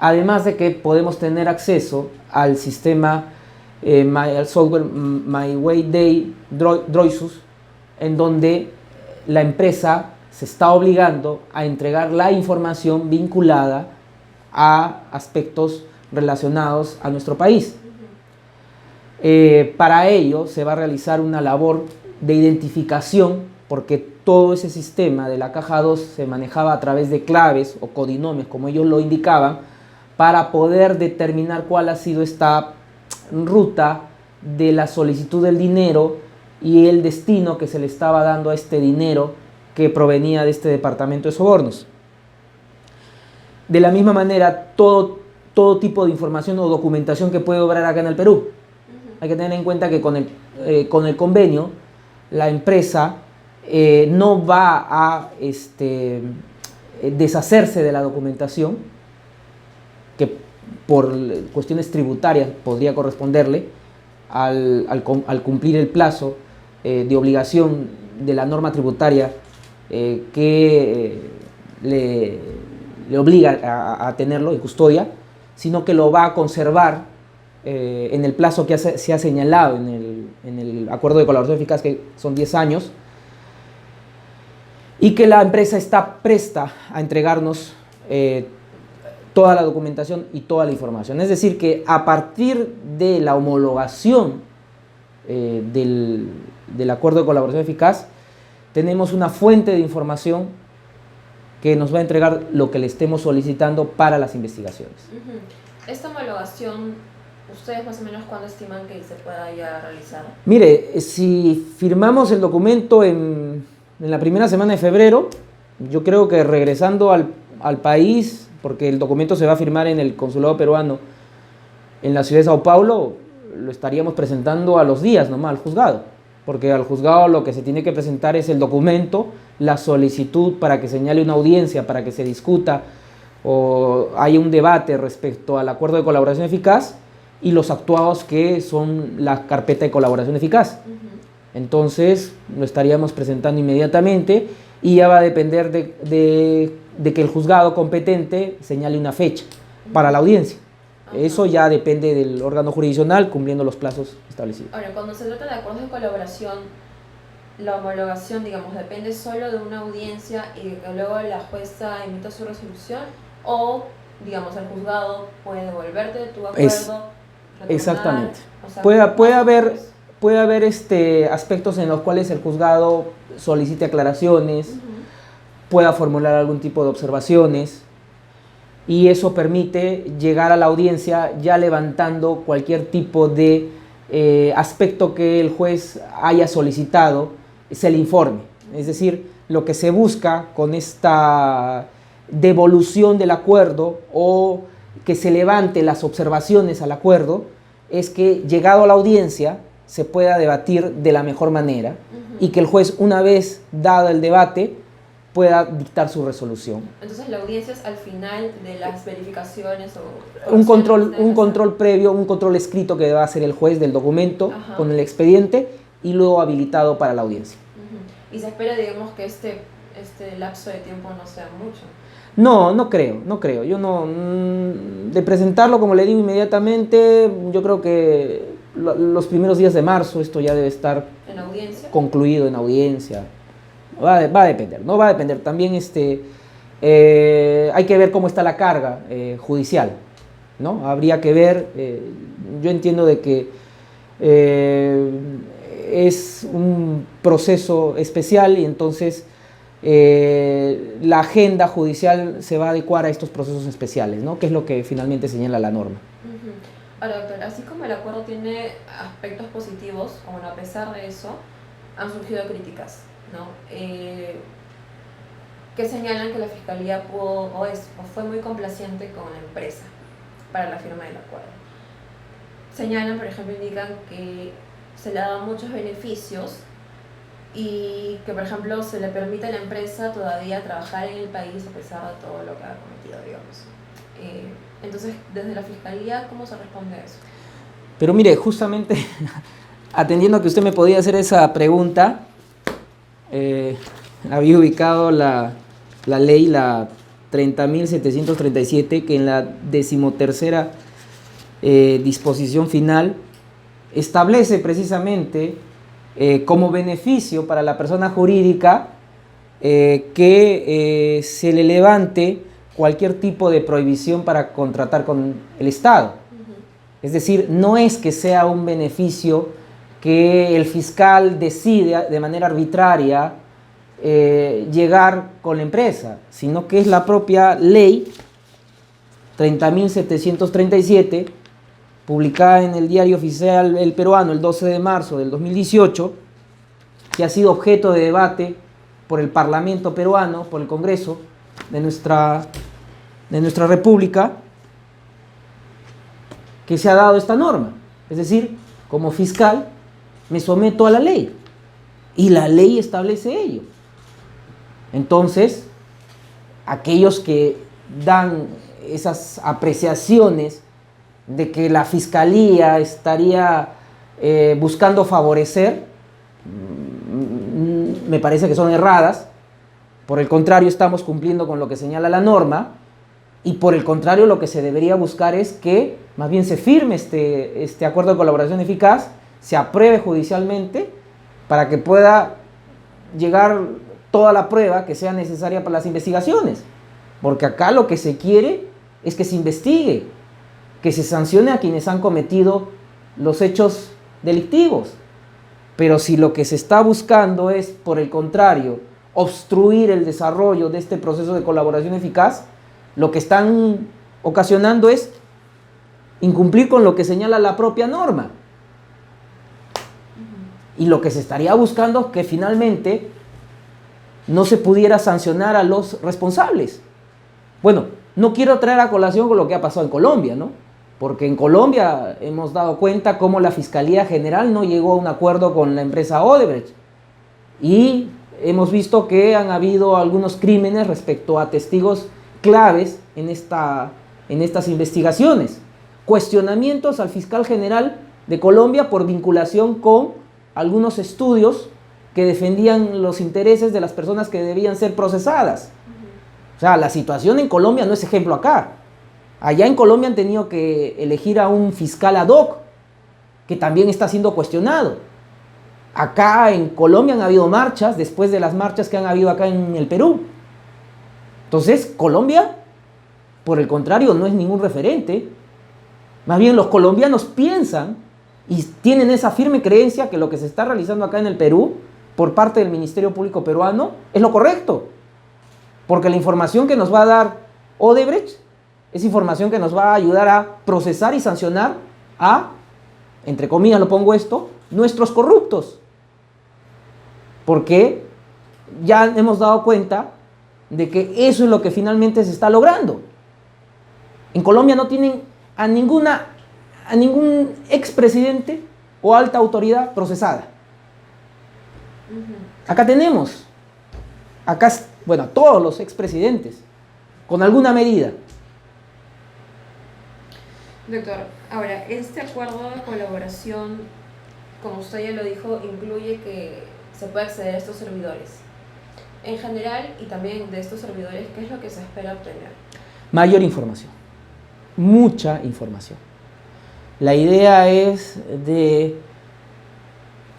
Speaker 2: Además de que podemos tener acceso al sistema, al software My Way Day Droisus, en donde la empresa se está obligando a entregar la información vinculada a aspectos relacionados a nuestro país. Para ello se va a realizar una labor de identificación, porque todo ese sistema de la caja 2 se manejaba a través de claves o codinomes, como ellos lo indicaban, para poder determinar cuál ha sido esta ruta de la solicitud del dinero y el destino que se le estaba dando a este dinero que provenía de este departamento de sobornos. De la misma manera, todo tipo de información o documentación que puede obrar acá en el Perú. Hay que tener en cuenta que con el convenio, la empresa no va a deshacerse de la documentación que por cuestiones tributarias podría corresponderle al cumplir el plazo de obligación de la norma tributaria que le obliga a tenerlo en custodia, sino que lo va a conservar en el plazo que se ha señalado en el acuerdo de colaboración eficaz, que son 10 años, y que la empresa está presta a entregarnos toda la documentación y toda la información. Es decir, que a partir de la homologación del acuerdo de colaboración eficaz, tenemos una fuente de información que nos va a entregar lo que le estemos solicitando para las investigaciones.
Speaker 1: Esta homologación, ¿ustedes más o menos cuándo estiman que se pueda ya realizar?
Speaker 2: Mire, si firmamos el documento en la primera semana de febrero, yo creo que regresando al país, porque el documento se va a firmar en el consulado peruano en la ciudad de Sao Paulo, lo estaríamos presentando a los días nomás al juzgado, porque al juzgado lo que se tiene que presentar es el documento, la solicitud para que señale una audiencia, para que se discuta o haya un debate respecto al acuerdo de colaboración eficaz, y los actuados que son la carpeta de colaboración eficaz. Entonces lo estaríamos presentando inmediatamente y ya va a depender de que el juzgado competente señale una fecha para la audiencia. Eso ya depende del órgano jurisdiccional cumpliendo los plazos establecidos.
Speaker 1: Ahora, cuando se trata de acuerdos de colaboración, la homologación, digamos, depende solo de una audiencia y de que luego la jueza emita su resolución, o, digamos, el juzgado puede devolverte tu acuerdo.
Speaker 2: Exactamente.
Speaker 1: O sea,
Speaker 2: puede haber aspectos en los cuales el juzgado solicite aclaraciones, pueda formular algún tipo de observaciones, y eso permite llegar a la audiencia ya levantando cualquier tipo de aspecto que el juez haya solicitado, se le informe. Es decir, lo que se busca con esta devolución del acuerdo o que se levante las observaciones al acuerdo es que, llegado a la audiencia, se pueda debatir de la mejor manera y que el juez, una vez dado el debate, pueda dictar su resolución.
Speaker 1: Entonces la audiencia es al final de las verificaciones o...
Speaker 2: Un control previo, un control escrito que deba hacer el juez del documento con el expediente y luego habilitado para la audiencia.
Speaker 1: Y se espera, digamos, que este lapso de tiempo no sea mucho.
Speaker 2: No creo. Yo no, de presentarlo, como le digo, inmediatamente, yo creo que los primeros días de marzo esto ya debe estar
Speaker 1: ¿En audiencia?
Speaker 2: Concluido en audiencia. Va a depender, ¿no? Va a depender. También hay que ver cómo está la carga judicial, ¿no? Habría que ver, yo entiendo de que es un proceso especial y entonces la agenda judicial se va a adecuar a estos procesos especiales, ¿no? Que es lo que finalmente señala la norma.
Speaker 1: Ahora, doctor, así como el acuerdo tiene aspectos positivos, o bueno, a pesar de eso, han surgido críticas, ¿no? Que señalan que la Fiscalía pudo o fue muy complaciente con la empresa para la firma del acuerdo. Señalan, por ejemplo, indican que se le ha dado muchos beneficios y que, por ejemplo, se le permite a la empresa todavía trabajar en el país a pesar de todo lo que ha cometido, digamos. Entonces, desde la Fiscalía, ¿cómo se responde a eso?
Speaker 2: Pero mire, justamente atendiendo a que usted me podía hacer esa pregunta, había ubicado la ley, la 30.737, que en la 13ª disposición final establece precisamente como beneficio para la persona jurídica que se le levante cualquier tipo de prohibición para contratar con el Estado. Es decir, no es que sea un beneficio que el fiscal decide de manera arbitraria llegar con la empresa, sino que es la propia ley 30.737, publicada en el Diario Oficial El Peruano el 12 de marzo del 2018, que ha sido objeto de debate por el Parlamento peruano, por el Congreso de nuestra República, que se ha dado esta norma. Es decir, como fiscal me someto a la ley y la ley establece ello. Entonces, aquellos que dan esas apreciaciones de que la Fiscalía estaría buscando favorecer, me parece que son erradas. Por el contrario, estamos cumpliendo con lo que señala la norma y por el contrario lo que se debería buscar es que más bien se firme este acuerdo de colaboración eficaz, se apruebe judicialmente para que pueda llegar toda la prueba que sea necesaria para las investigaciones. Porque acá lo que se quiere es que se investigue, que se sancione a quienes han cometido los hechos delictivos. Pero si lo que se está buscando es, por el contrario, obstruir el desarrollo de este proceso de colaboración eficaz, lo que están ocasionando es incumplir con lo que señala la propia norma. Y lo que se estaría buscando es que finalmente no se pudiera sancionar a los responsables. Bueno, no quiero traer a colación con lo que ha pasado en Colombia, ¿no? Porque en Colombia hemos dado cuenta cómo la Fiscalía General no llegó a un acuerdo con la empresa Odebrecht. Y hemos visto que han habido algunos crímenes respecto a testigos claves en estas investigaciones. Cuestionamientos al fiscal general de Colombia por vinculación con algunos estudios que defendían los intereses de las personas que debían ser procesadas. O sea, la situación en Colombia no es ejemplo acá. Allá en Colombia han tenido que elegir a un fiscal ad hoc, que también está siendo cuestionado. Acá en Colombia han habido marchas, después de las marchas que han habido acá en el Perú. Entonces, Colombia, por el contrario, no es ningún referente. Más bien los colombianos piensan y tienen esa firme creencia que lo que se está realizando acá en el Perú, por parte del Ministerio Público peruano, es lo correcto. Porque la información que nos va a dar Odebrecht Es información que nos va a ayudar a procesar y sancionar a, entre comillas lo pongo esto, nuestros corruptos. Porque ya hemos dado cuenta de que eso es lo que finalmente se está logrando. En Colombia no tienen a ningún expresidente o alta autoridad procesada. Acá tenemos, bueno, todos los expresidentes, con alguna medida.
Speaker 1: Doctor, ahora, este acuerdo de colaboración, como usted ya lo dijo, incluye que se puede acceder a estos servidores. En general, y también de estos servidores, ¿qué es lo que se espera obtener?
Speaker 2: Mayor información, mucha información. La idea es de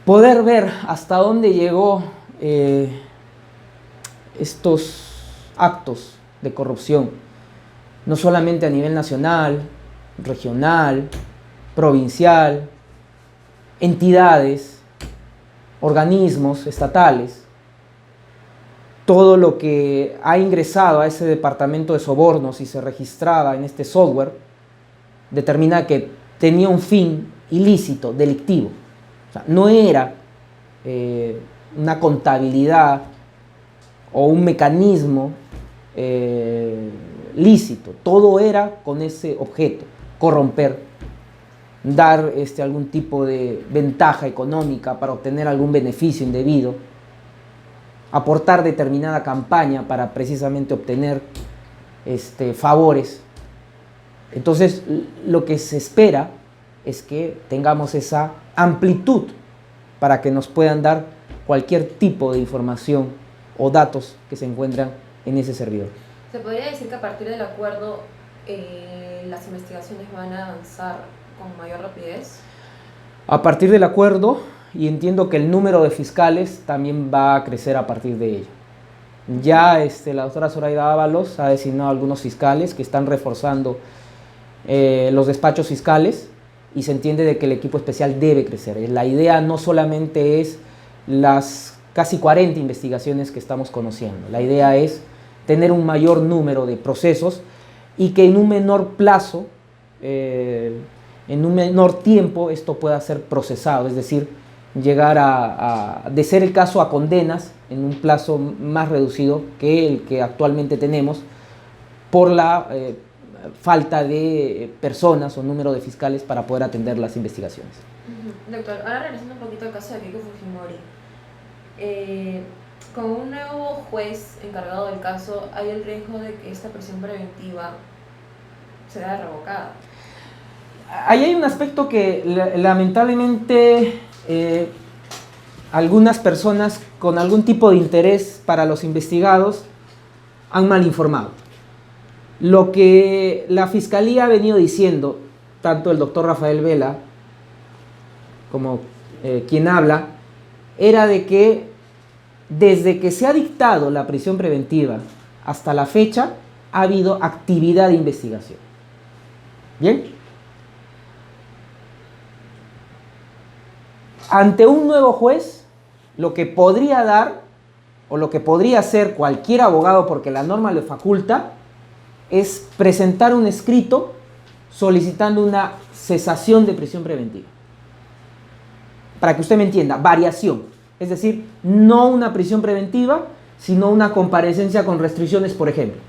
Speaker 2: poder ver hasta dónde llegó estos actos de corrupción, no solamente a nivel nacional, regional, provincial, entidades, organismos estatales. Todo lo que ha ingresado a ese departamento de sobornos y se registraba en este software determina que tenía un fin ilícito, delictivo. O sea, no era una contabilidad o un mecanismo lícito. Todo era con ese objeto, corromper, dar algún tipo de ventaja económica para obtener algún beneficio indebido, aportar determinada campaña para precisamente obtener favores. Entonces, lo que se espera es que tengamos esa amplitud para que nos puedan dar cualquier tipo de información o datos que se encuentran en ese servidor.
Speaker 1: ¿Se podría decir que a partir del acuerdo las investigaciones van a avanzar con mayor rapidez?
Speaker 2: A partir del acuerdo, y entiendo que el número de fiscales también va a crecer a partir de ello. Ya la doctora Zoraida Ábalos ha designado algunos fiscales que están reforzando los despachos fiscales y se entiende de que el equipo especial debe crecer. La idea no solamente es las casi 40 investigaciones que estamos conociendo. La idea es tener un mayor número de procesos y que en un menor plazo, en un menor tiempo, esto pueda ser procesado, es decir, llegar de ser el caso a condenas en un plazo más reducido que el que actualmente tenemos por la falta de personas o número de fiscales para poder atender las investigaciones.
Speaker 1: Doctor, ahora regresando un poquito al caso de Keiko Fujimori. Con un nuevo juez encargado del caso, ¿hay el riesgo de que esta prisión preventiva sea revocada?
Speaker 2: Ahí hay un aspecto que lamentablemente algunas personas con algún tipo de interés para los investigados han mal informado. Lo que la Fiscalía ha venido diciendo, tanto el doctor Rafael Vela como quien habla, era de que desde que se ha dictado la prisión preventiva hasta la fecha ha habido actividad de investigación. ¿Bien? Ante un nuevo juez, lo que podría dar o lo que podría hacer cualquier abogado, porque la norma le faculta, es presentar un escrito solicitando una cesación de prisión preventiva. Para que usted me entienda, variación. Es decir, no una prisión preventiva, sino una comparecencia con restricciones, por ejemplo.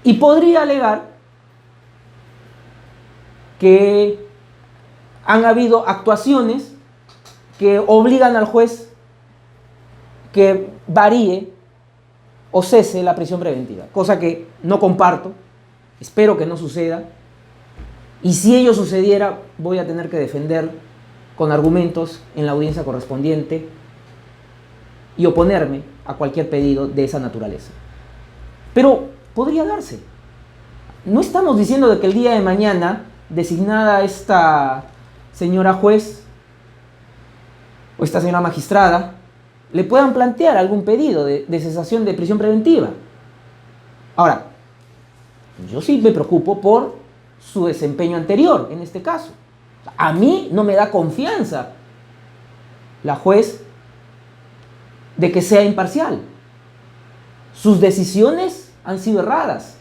Speaker 2: Y podría alegar que han habido actuaciones que obligan al juez que varíe o cese la prisión preventiva, cosa que no comparto, espero que no suceda, y si ello sucediera voy a tener que defender con argumentos en la audiencia correspondiente y oponerme a cualquier pedido de esa naturaleza. Pero podría darse. No estamos diciendo de que el día de mañana, designada esta señora juez o esta señora magistrada, le puedan plantear algún pedido de cesación de prisión preventiva. Ahora, yo sí me preocupo por su desempeño anterior, en este caso. A mí no me da confianza la juez de que sea imparcial. Sus decisiones han sido erradas.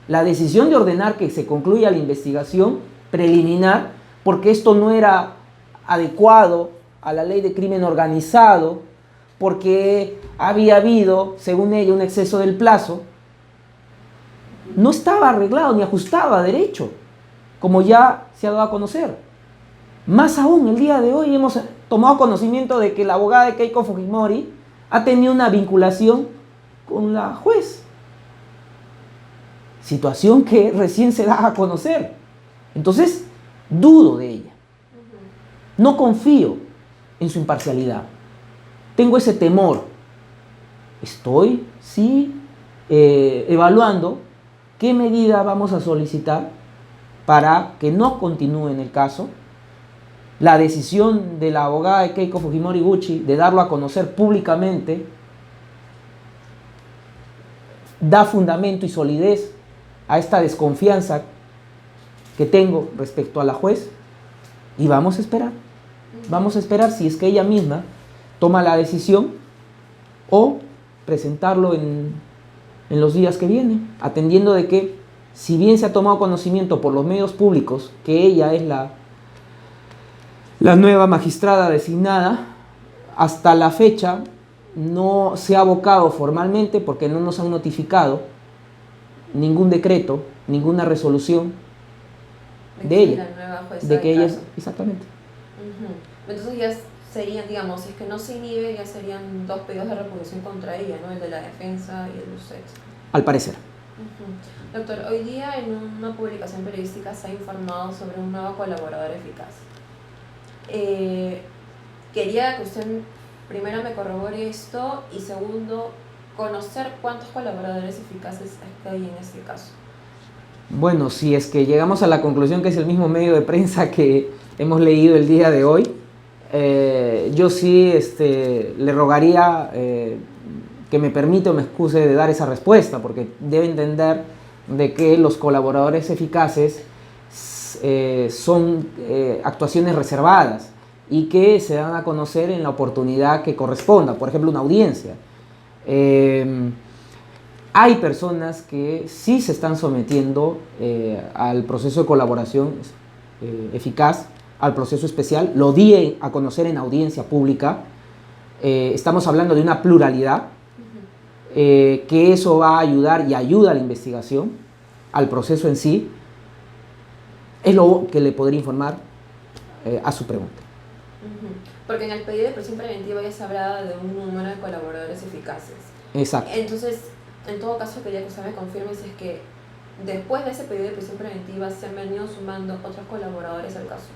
Speaker 2: La decisión de ordenar que se concluya la investigación preliminar, porque esto no era adecuado a la ley de crimen organizado, porque había habido, según ella, un exceso del plazo, no estaba arreglado ni ajustado a derecho, como ya se ha dado a conocer. Más aún, el día de hoy hemos tomado conocimiento de que la abogada de Keiko Fujimori ha tenido una vinculación con la juez. Situación que recién se da a conocer. Entonces, dudo de ella. No confío en su imparcialidad. Tengo ese temor. Estoy, sí, evaluando qué medida vamos a solicitar para que no continúe en el caso. La decisión de la abogada de Keiko Fujimori Gucci de darlo a conocer públicamente da fundamento y solidez a esta desconfianza que tengo respecto a la juez, y vamos a esperar si es que ella misma toma la decisión o presentarlo en los días que vienen, atendiendo de que si bien se ha tomado conocimiento por los medios públicos que ella es la nueva magistrada designada, hasta la fecha no se ha abocado formalmente, porque no nos han notificado ningún decreto, ninguna resolución de ella,
Speaker 1: la nueva jueza
Speaker 2: de que ella
Speaker 1: caso.
Speaker 2: exactamente.
Speaker 1: Entonces ya serían, digamos, si es que no se inhibe, ya serían 2 pedidos de reposición contra ella, ¿no? El de la defensa y el de usted.
Speaker 2: Al parecer.
Speaker 1: Doctor, hoy día en una publicación periodística se ha informado sobre un nuevo colaborador eficaz. Quería que usted primero me corrobore esto y segundo, conocer cuántos colaboradores eficaces hay en este caso.
Speaker 2: Bueno, si es que llegamos a la conclusión que es el mismo medio de prensa que hemos leído el día de hoy, yo sí le rogaría que me permita o me excuse de dar esa respuesta, porque debe entender de que los colaboradores eficaces son actuaciones reservadas y que se dan a conocer en la oportunidad que corresponda, por ejemplo, una audiencia. Hay personas que sí se están sometiendo al proceso de colaboración eficaz, al proceso especial, lo di a conocer en audiencia pública. Estamos hablando de una pluralidad, que eso va a ayudar y ayuda a la investigación, al proceso en sí. Es lo que le podría informar a su pregunta.
Speaker 1: Porque en el pedido de prisión preventiva ya se hablaba de un número de colaboradores eficaces.
Speaker 2: Exacto.
Speaker 1: Entonces, en todo caso, quería que usted me confirme si es que después de ese pedido de prisión preventiva se han venido sumando otros colaboradores al caso.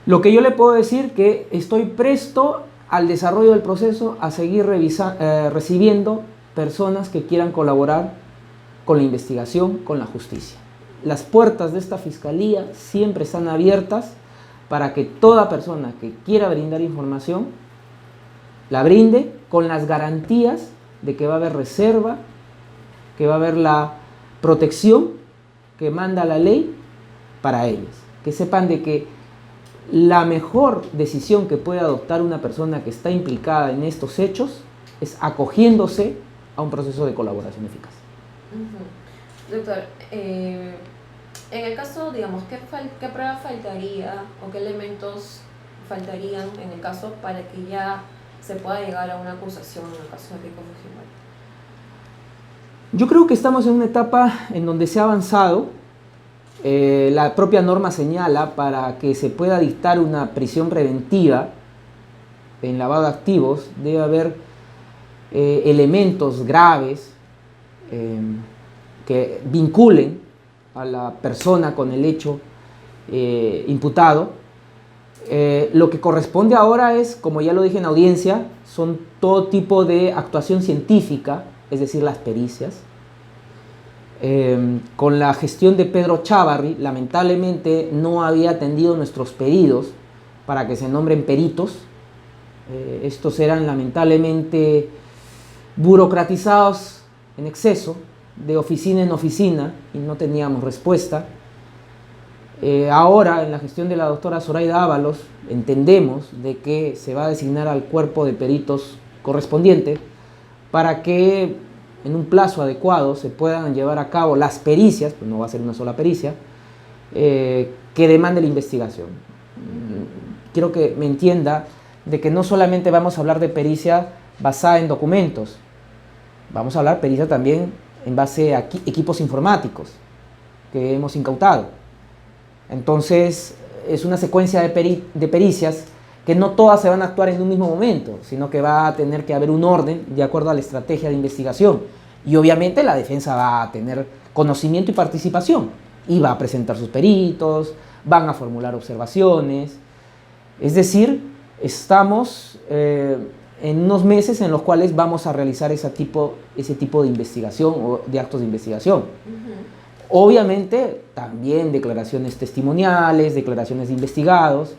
Speaker 2: Lo que yo le puedo decir que estoy presto al desarrollo del proceso a seguir recibiendo personas que quieran colaborar con la investigación, con la justicia. Las puertas de esta fiscalía siempre están abiertas para que toda persona que quiera brindar información la brinde con las garantías de que va a haber reserva, que va a haber la protección que manda la ley para ellas. Que sepan de que la mejor decisión que puede adoptar una persona que está implicada en estos hechos es acogiéndose a un proceso de colaboración eficaz.
Speaker 1: Doctor, en el caso, digamos, ¿qué prueba faltaría o qué elementos faltarían en el caso para que ya se pueda llegar a una acusación en el caso de Keiko Fujimori?
Speaker 2: Yo creo que estamos en una etapa en donde se ha avanzado. La propia norma señala para que se pueda dictar una prisión preventiva en lavado de activos, debe haber elementos graves que vinculen a la persona con el hecho imputado. Lo que corresponde ahora es, como ya lo dije en audiencia, son todo tipo de actuación científica, es decir, las pericias. Con la gestión de Pedro Chávarri, lamentablemente no había atendido nuestros pedidos para que se nombren peritos. Estos eran lamentablemente burocratizados en exceso, de oficina en oficina, y no teníamos respuesta. Ahora, en la gestión de la doctora Zoraida Ábalos, entendemos de que se va a designar al cuerpo de peritos correspondiente para que en un plazo adecuado se puedan llevar a cabo las pericias, pues no va a ser una sola pericia, que demande la investigación. Quiero que me entienda de que no solamente vamos a hablar de pericia basada en documentos, vamos a hablar pericia también en base a equipos informáticos que hemos incautado. Entonces, es una secuencia de pericias que no todas se van a actuar en un mismo momento, sino que va a tener que haber un orden de acuerdo a la estrategia de investigación. Y obviamente la defensa va a tener conocimiento y participación, y va a presentar sus peritos, van a formular observaciones. Es decir, estamos en unos meses en los cuales vamos a realizar ese tipo de investigación o de actos de investigación. Obviamente también declaraciones testimoniales, declaraciones de investigados,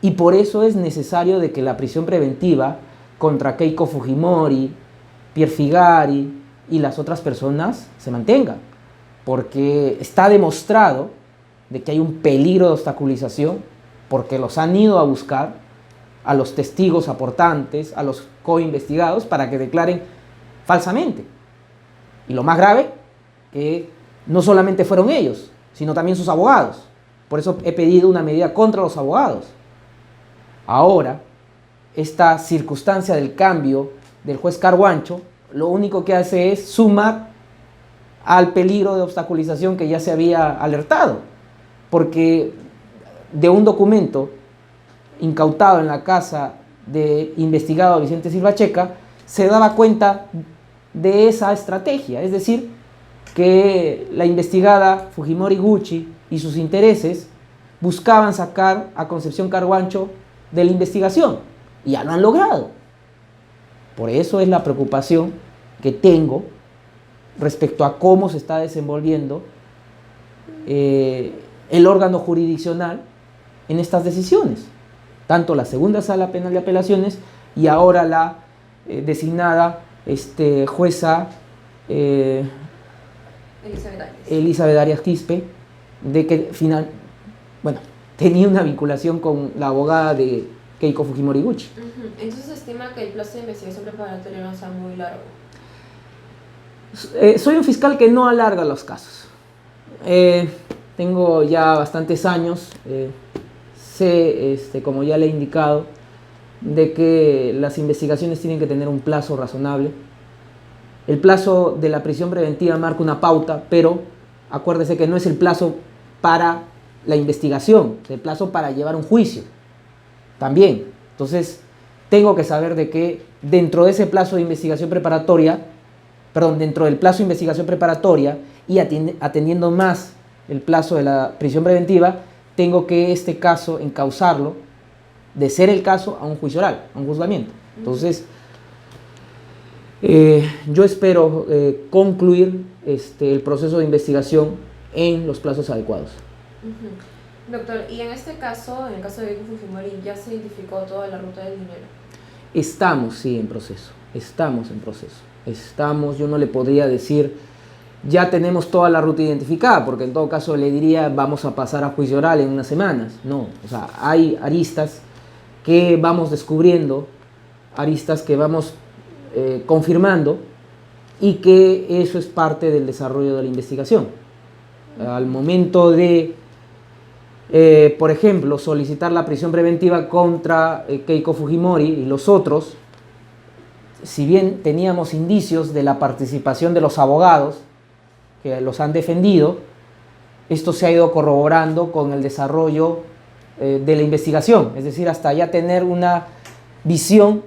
Speaker 2: y por eso es necesario de que la prisión preventiva contra Keiko Fujimori, Pierre Figari y las otras personas se mantenga, porque está demostrado de que hay un peligro de obstaculización, porque los han ido a buscar a los testigos aportantes, a los coinvestigados, para que declaren falsamente. Y lo más grave, que no solamente fueron ellos, sino también sus abogados. Por eso he pedido una medida contra los abogados. Ahora, esta circunstancia del cambio del juez Carguancho, lo único que hace es sumar al peligro de obstaculización que ya se había alertado, porque de un documento incautado en la casa de investigado Vicente Silva Checa se daba cuenta de esa estrategia, es decir, que la investigada Fujimori Gucci y sus intereses buscaban sacar a Concepción Carguancho de la investigación, y ya lo han logrado. Por eso es la preocupación que tengo respecto a cómo se está desenvolviendo el órgano jurisdiccional en estas decisiones, tanto la segunda sala penal de apelaciones y ahora la designada jueza Elizabeth Arias Quispe, de que tenía una vinculación con la abogada de Keiko Fujimori Gucci.
Speaker 1: Entonces se estima que el plazo de investigación preparatoria no sea muy largo.
Speaker 2: Soy un fiscal que no alarga los casos. Tengo ya bastantes años. Sé, como ya le he indicado, de que las investigaciones tienen que tener un plazo razonable. El plazo de la prisión preventiva marca una pauta, pero acuérdese que no es el plazo para la investigación, es el plazo para llevar un juicio también. Entonces, tengo que saber de que dentro de ese plazo de investigación preparatoria, dentro del plazo de investigación preparatoria y atendiendo más el plazo de la prisión preventiva, tengo que este caso encauzarlo, de ser el caso, a un juicio oral, a un juzgamiento. Entonces, yo espero concluir el proceso de investigación en los plazos adecuados.
Speaker 1: Doctor, y en este caso, en el caso de Keiko Fujimori, ¿ya se identificó toda la ruta del dinero?
Speaker 2: Estamos en proceso. Yo no le podría decir, ya tenemos toda la ruta identificada, porque en todo caso le diría, vamos a pasar a juicio oral en unas semanas. No, o sea, hay aristas que vamos descubriendo, aristas que vamos confirmando, y que eso es parte del desarrollo de la investigación. Al momento de, por ejemplo, solicitar la prisión preventiva contra Keiko Fujimori y los otros, si bien teníamos indicios de la participación de los abogados que los han defendido, esto se ha ido corroborando con el desarrollo de la investigación, es decir, hasta ya tener una visión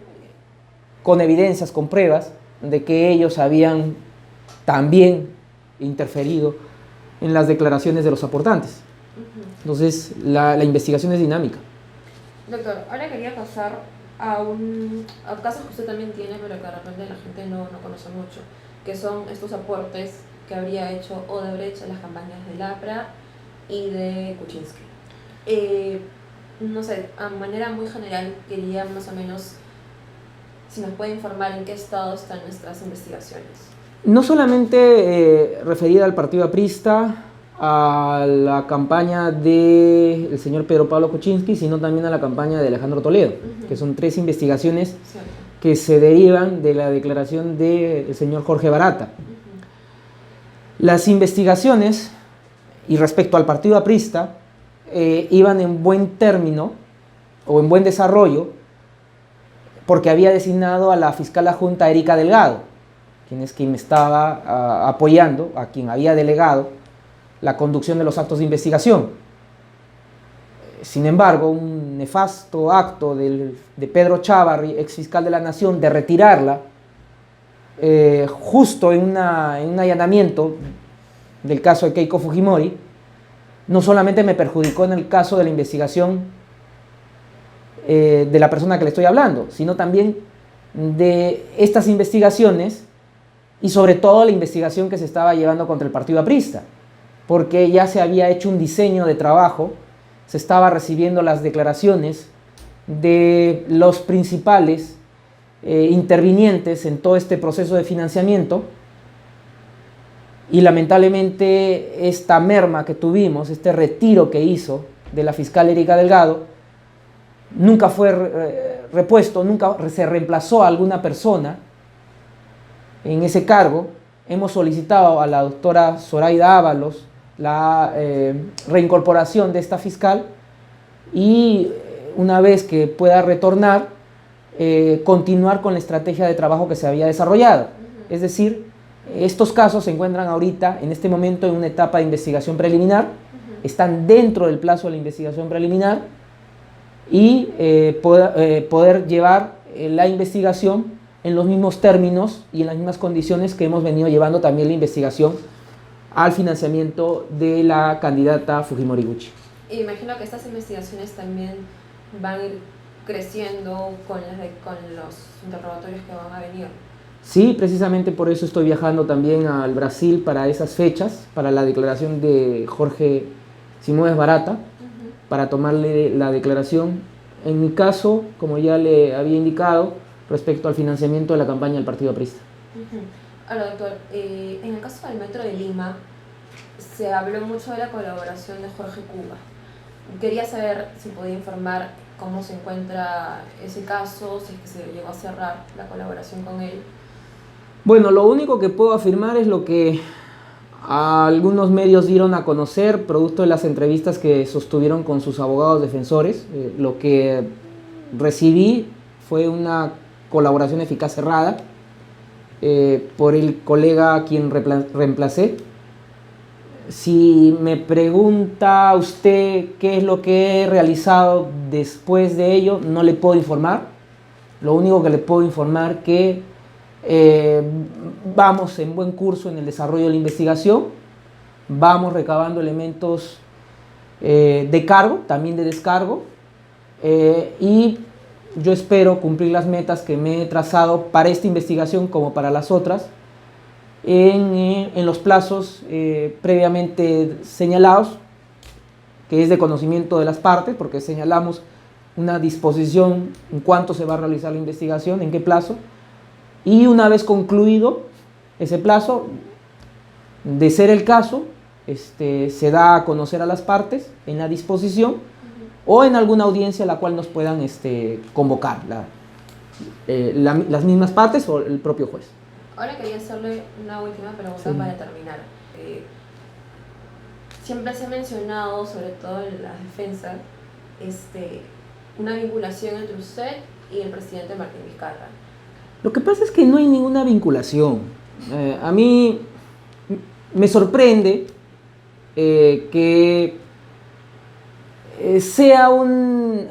Speaker 2: con evidencias, con pruebas, de que ellos habían también interferido en las declaraciones de los aportantes. Entonces, la investigación es dinámica.
Speaker 1: Doctor, ahora quería pasar a casos que usted también tiene, pero que de repente la gente no conoce mucho, que son estos aportes que habría hecho Odebrecht en las campañas de Lapra y de Kuczynski. No sé, a manera muy general, quería más o menos si nos puede informar en qué estado están nuestras investigaciones.
Speaker 2: No solamente referida al partido aprista, a la campaña del señor Pedro Pablo Kuczynski, sino también a la campaña de Alejandro Toledo, que son 3 investigaciones que se derivan de la declaración del señor Jorge Barata. Las investigaciones, y respecto al partido aprista, iban en buen término o en buen desarrollo, porque había designado a la fiscal adjunta Erika Delgado, quien me estaba apoyando, a quien había delegado la conducción de los actos de investigación. Sin embargo, un nefasto acto de Pedro Chávarri, ex fiscal de la Nación, de retirarla, justo en un allanamiento del caso de Keiko Fujimori, no solamente me perjudicó en el caso de la investigación de la persona que le estoy hablando, sino también de estas investigaciones y sobre todo la investigación que se estaba llevando contra el partido aprista, porque ya se había hecho un diseño de trabajo, se estaba recibiendo las declaraciones de los principales intervinientes en todo este proceso de financiamiento, y lamentablemente esta merma que tuvimos, este retiro que hizo de la fiscal Erika Delgado, nunca fue repuesto, nunca se reemplazó a alguna persona en ese cargo. Hemos solicitado a la doctora Zoraida Ábalos la reincorporación de esta fiscal, y una vez que pueda retornar, continuar con la estrategia de trabajo que se había desarrollado. Es decir, estos casos se encuentran ahorita, en este momento, en una etapa de investigación preliminar, están dentro del plazo de la investigación preliminar, y poder llevar la investigación en los mismos términos y en las mismas condiciones que hemos venido llevando también la investigación al financiamiento de la candidata Fujimori Gucci.
Speaker 1: Y imagino que estas investigaciones también van a ir creciendo con los interrogatorios que van a venir.
Speaker 2: Sí, precisamente por eso estoy viajando también al Brasil para esas fechas, para la declaración de Jorge Simões Barata, para tomarle la declaración. En mi caso, como ya le había indicado, respecto al financiamiento de la campaña del partido aprista.
Speaker 1: Ahora, doctor, en el caso del Metro de Lima, se habló mucho de la colaboración de Jorge Cuba. Quería saber si podía informar cómo se encuentra ese caso, si es que se llegó a cerrar la colaboración con él.
Speaker 2: Bueno, lo único que puedo afirmar es lo que algunos medios dieron a conocer, producto de las entrevistas que sostuvieron con sus abogados defensores. Lo que recibí fue una colaboración eficaz cerrada por el colega a quien reemplacé. Si me pregunta usted qué es lo que he realizado después de ello, no le puedo informar. Lo único que le puedo informar que vamos en buen curso en el desarrollo de la investigación, vamos recabando elementos de cargo, también de descargo, y yo espero cumplir las metas que me he trazado para esta investigación como para las otras en los plazos previamente señalados, que es de conocimiento de las partes, porque señalamos una disposición en cuánto se va a realizar la investigación, en qué plazo, y una vez concluido ese plazo, de ser el caso, se da a conocer a las partes en la disposición o en alguna audiencia a la cual nos puedan convocar las mismas partes o el propio juez.
Speaker 1: Ahora quería hacerle una última pregunta para terminar. Siempre se ha mencionado, sobre todo en la defensa, una vinculación entre usted y el presidente Martín Vizcarra.
Speaker 2: Lo que pasa es que no hay ninguna vinculación. A mí me sorprende que sea una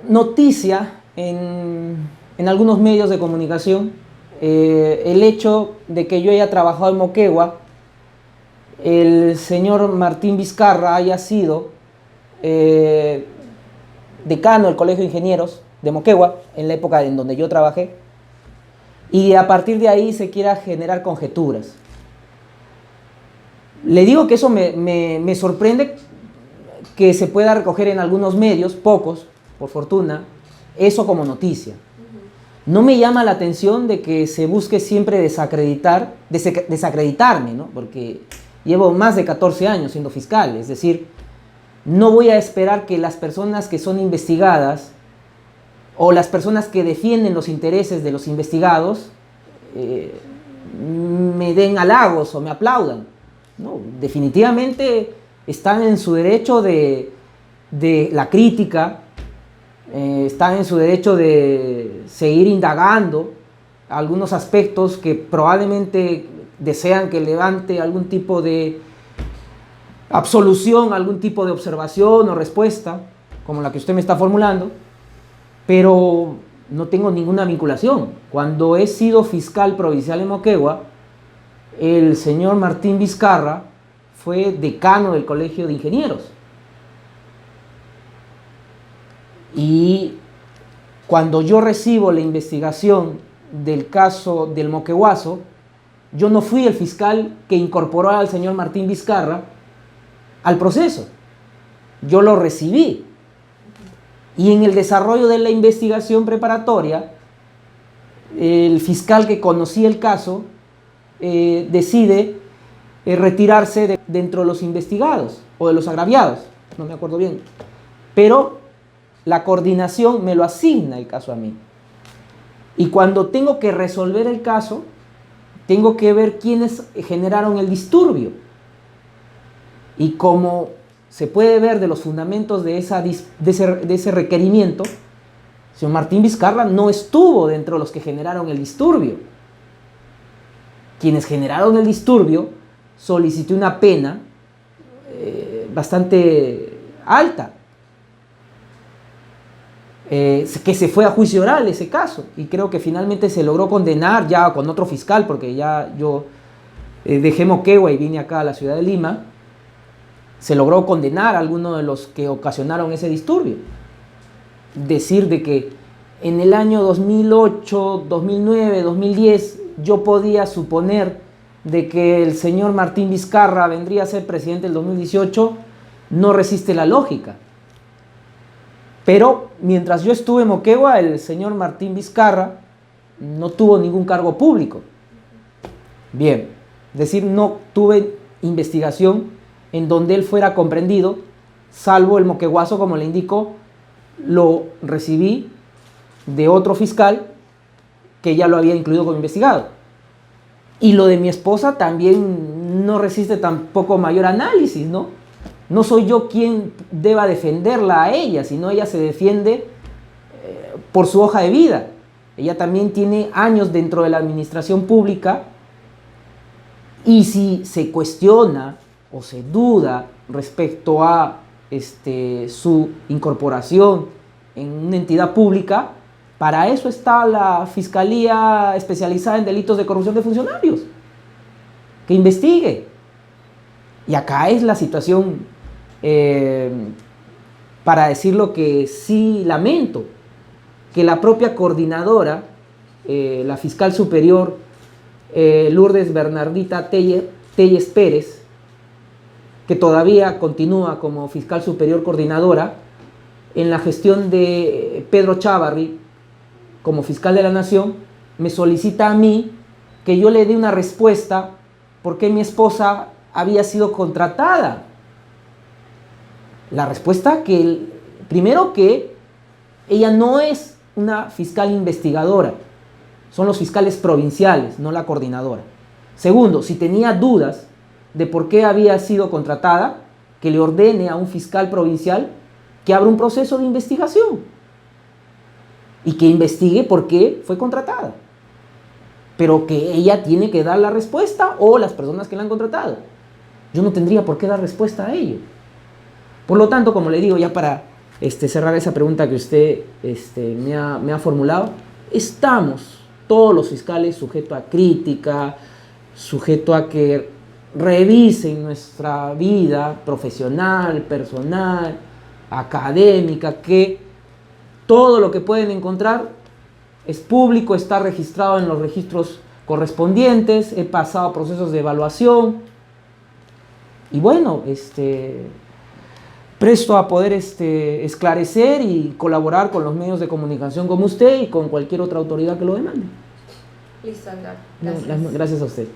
Speaker 2: noticia en algunos medios de comunicación el hecho de que yo haya trabajado en Moquegua, el señor Martín Vizcarra haya sido decano del Colegio de Ingenieros de Moquegua en la época en donde yo trabajé, y a partir de ahí se quiera generar conjeturas. Le digo que eso me sorprende, que se pueda recoger en algunos medios, pocos, por fortuna, eso como noticia. No me llama la atención de que se busque siempre desacreditarme, ¿no? Porque llevo más de 14 años siendo fiscal, es decir, no voy a esperar que las personas que son investigadas o las personas que defienden los intereses de los investigados me den halagos o me aplaudan. No, definitivamente están en su derecho de la crítica, están en su derecho de seguir indagando algunos aspectos que probablemente desean que levante algún tipo de absolución, algún tipo de observación o respuesta, como la que usted me está formulando, pero no tengo ninguna vinculación. Cuando he sido fiscal provincial en Moquegua, el señor Martín Vizcarra fue decano del Colegio de Ingenieros. Y cuando yo recibo la investigación del caso del Moqueguazo, yo no fui el fiscal que incorporó al señor Martín Vizcarra al proceso. Yo lo recibí. Y en el desarrollo de la investigación preparatoria, el fiscal que conocía el caso decide retirarse dentro de los investigados o de los agraviados, no me acuerdo bien. Pero la coordinación me lo asigna el caso a mí. Y cuando tengo que resolver el caso, tengo que ver quiénes generaron el disturbio. Y como se puede ver de los fundamentos de ese requerimiento, el señor Martín Vizcarra no estuvo dentro de los que generaron el disturbio. Quienes generaron el disturbio solicitó una pena bastante alta, que se fue a juicio oral ese caso, y creo que finalmente se logró condenar ya con otro fiscal, porque ya yo dejé Moquegua y vine acá a la ciudad de Lima. Se logró condenar a algunos de los que ocasionaron ese disturbio. Decir de que en el año 2008, 2009, 2010 yo podía suponer de que el señor Martín Vizcarra vendría a ser presidente del 2018 no resiste la lógica. Pero mientras yo estuve en Moquegua, el señor Martín Vizcarra no tuvo ningún cargo público. Bien, es decir, no tuve investigación en donde él fuera comprendido, salvo el Moqueguazo, como le indico, lo recibí de otro fiscal que ya lo había incluido como investigado. Y lo de mi esposa también no resiste tampoco mayor análisis, ¿no? No soy yo quien deba defenderla a ella, sino ella se defiende por su hoja de vida. Ella también tiene años dentro de la administración pública, y si se cuestiona o se duda respecto a su incorporación en una entidad pública, para eso está la Fiscalía Especializada en Delitos de Corrupción de Funcionarios, que investigue. Y acá es la situación, para decirlo, que sí lamento que la propia coordinadora, la fiscal superior Lourdes Bernardita Telles Pérez, que todavía continúa como fiscal superior coordinadora, en la gestión de Pedro Chávarri como fiscal de la Nación, me solicita a mí que yo le dé una respuesta por qué mi esposa había sido contratada. La respuesta primero, que ella no es una fiscal investigadora, son los fiscales provinciales, no la coordinadora. Segundo, si tenía dudas de por qué había sido contratada, que le ordene a un fiscal provincial que abra un proceso de investigación y que investigue por qué fue contratada. Pero que ella tiene que dar la respuesta, o las personas que la han contratado. Yo no tendría por qué dar respuesta a ello. Por lo tanto, como le digo, ya para cerrar esa pregunta que usted me ha formulado, estamos todos los fiscales sujetos a crítica, sujetos a que revisen nuestra vida profesional, personal, académica, que todo lo que pueden encontrar es público, está registrado en los registros correspondientes, he pasado procesos de evaluación y bueno, presto a poder esclarecer y colaborar con los medios de comunicación como usted y con cualquier otra autoridad que lo demande.
Speaker 1: Listo, Edgar. Gracias.
Speaker 2: Gracias a usted.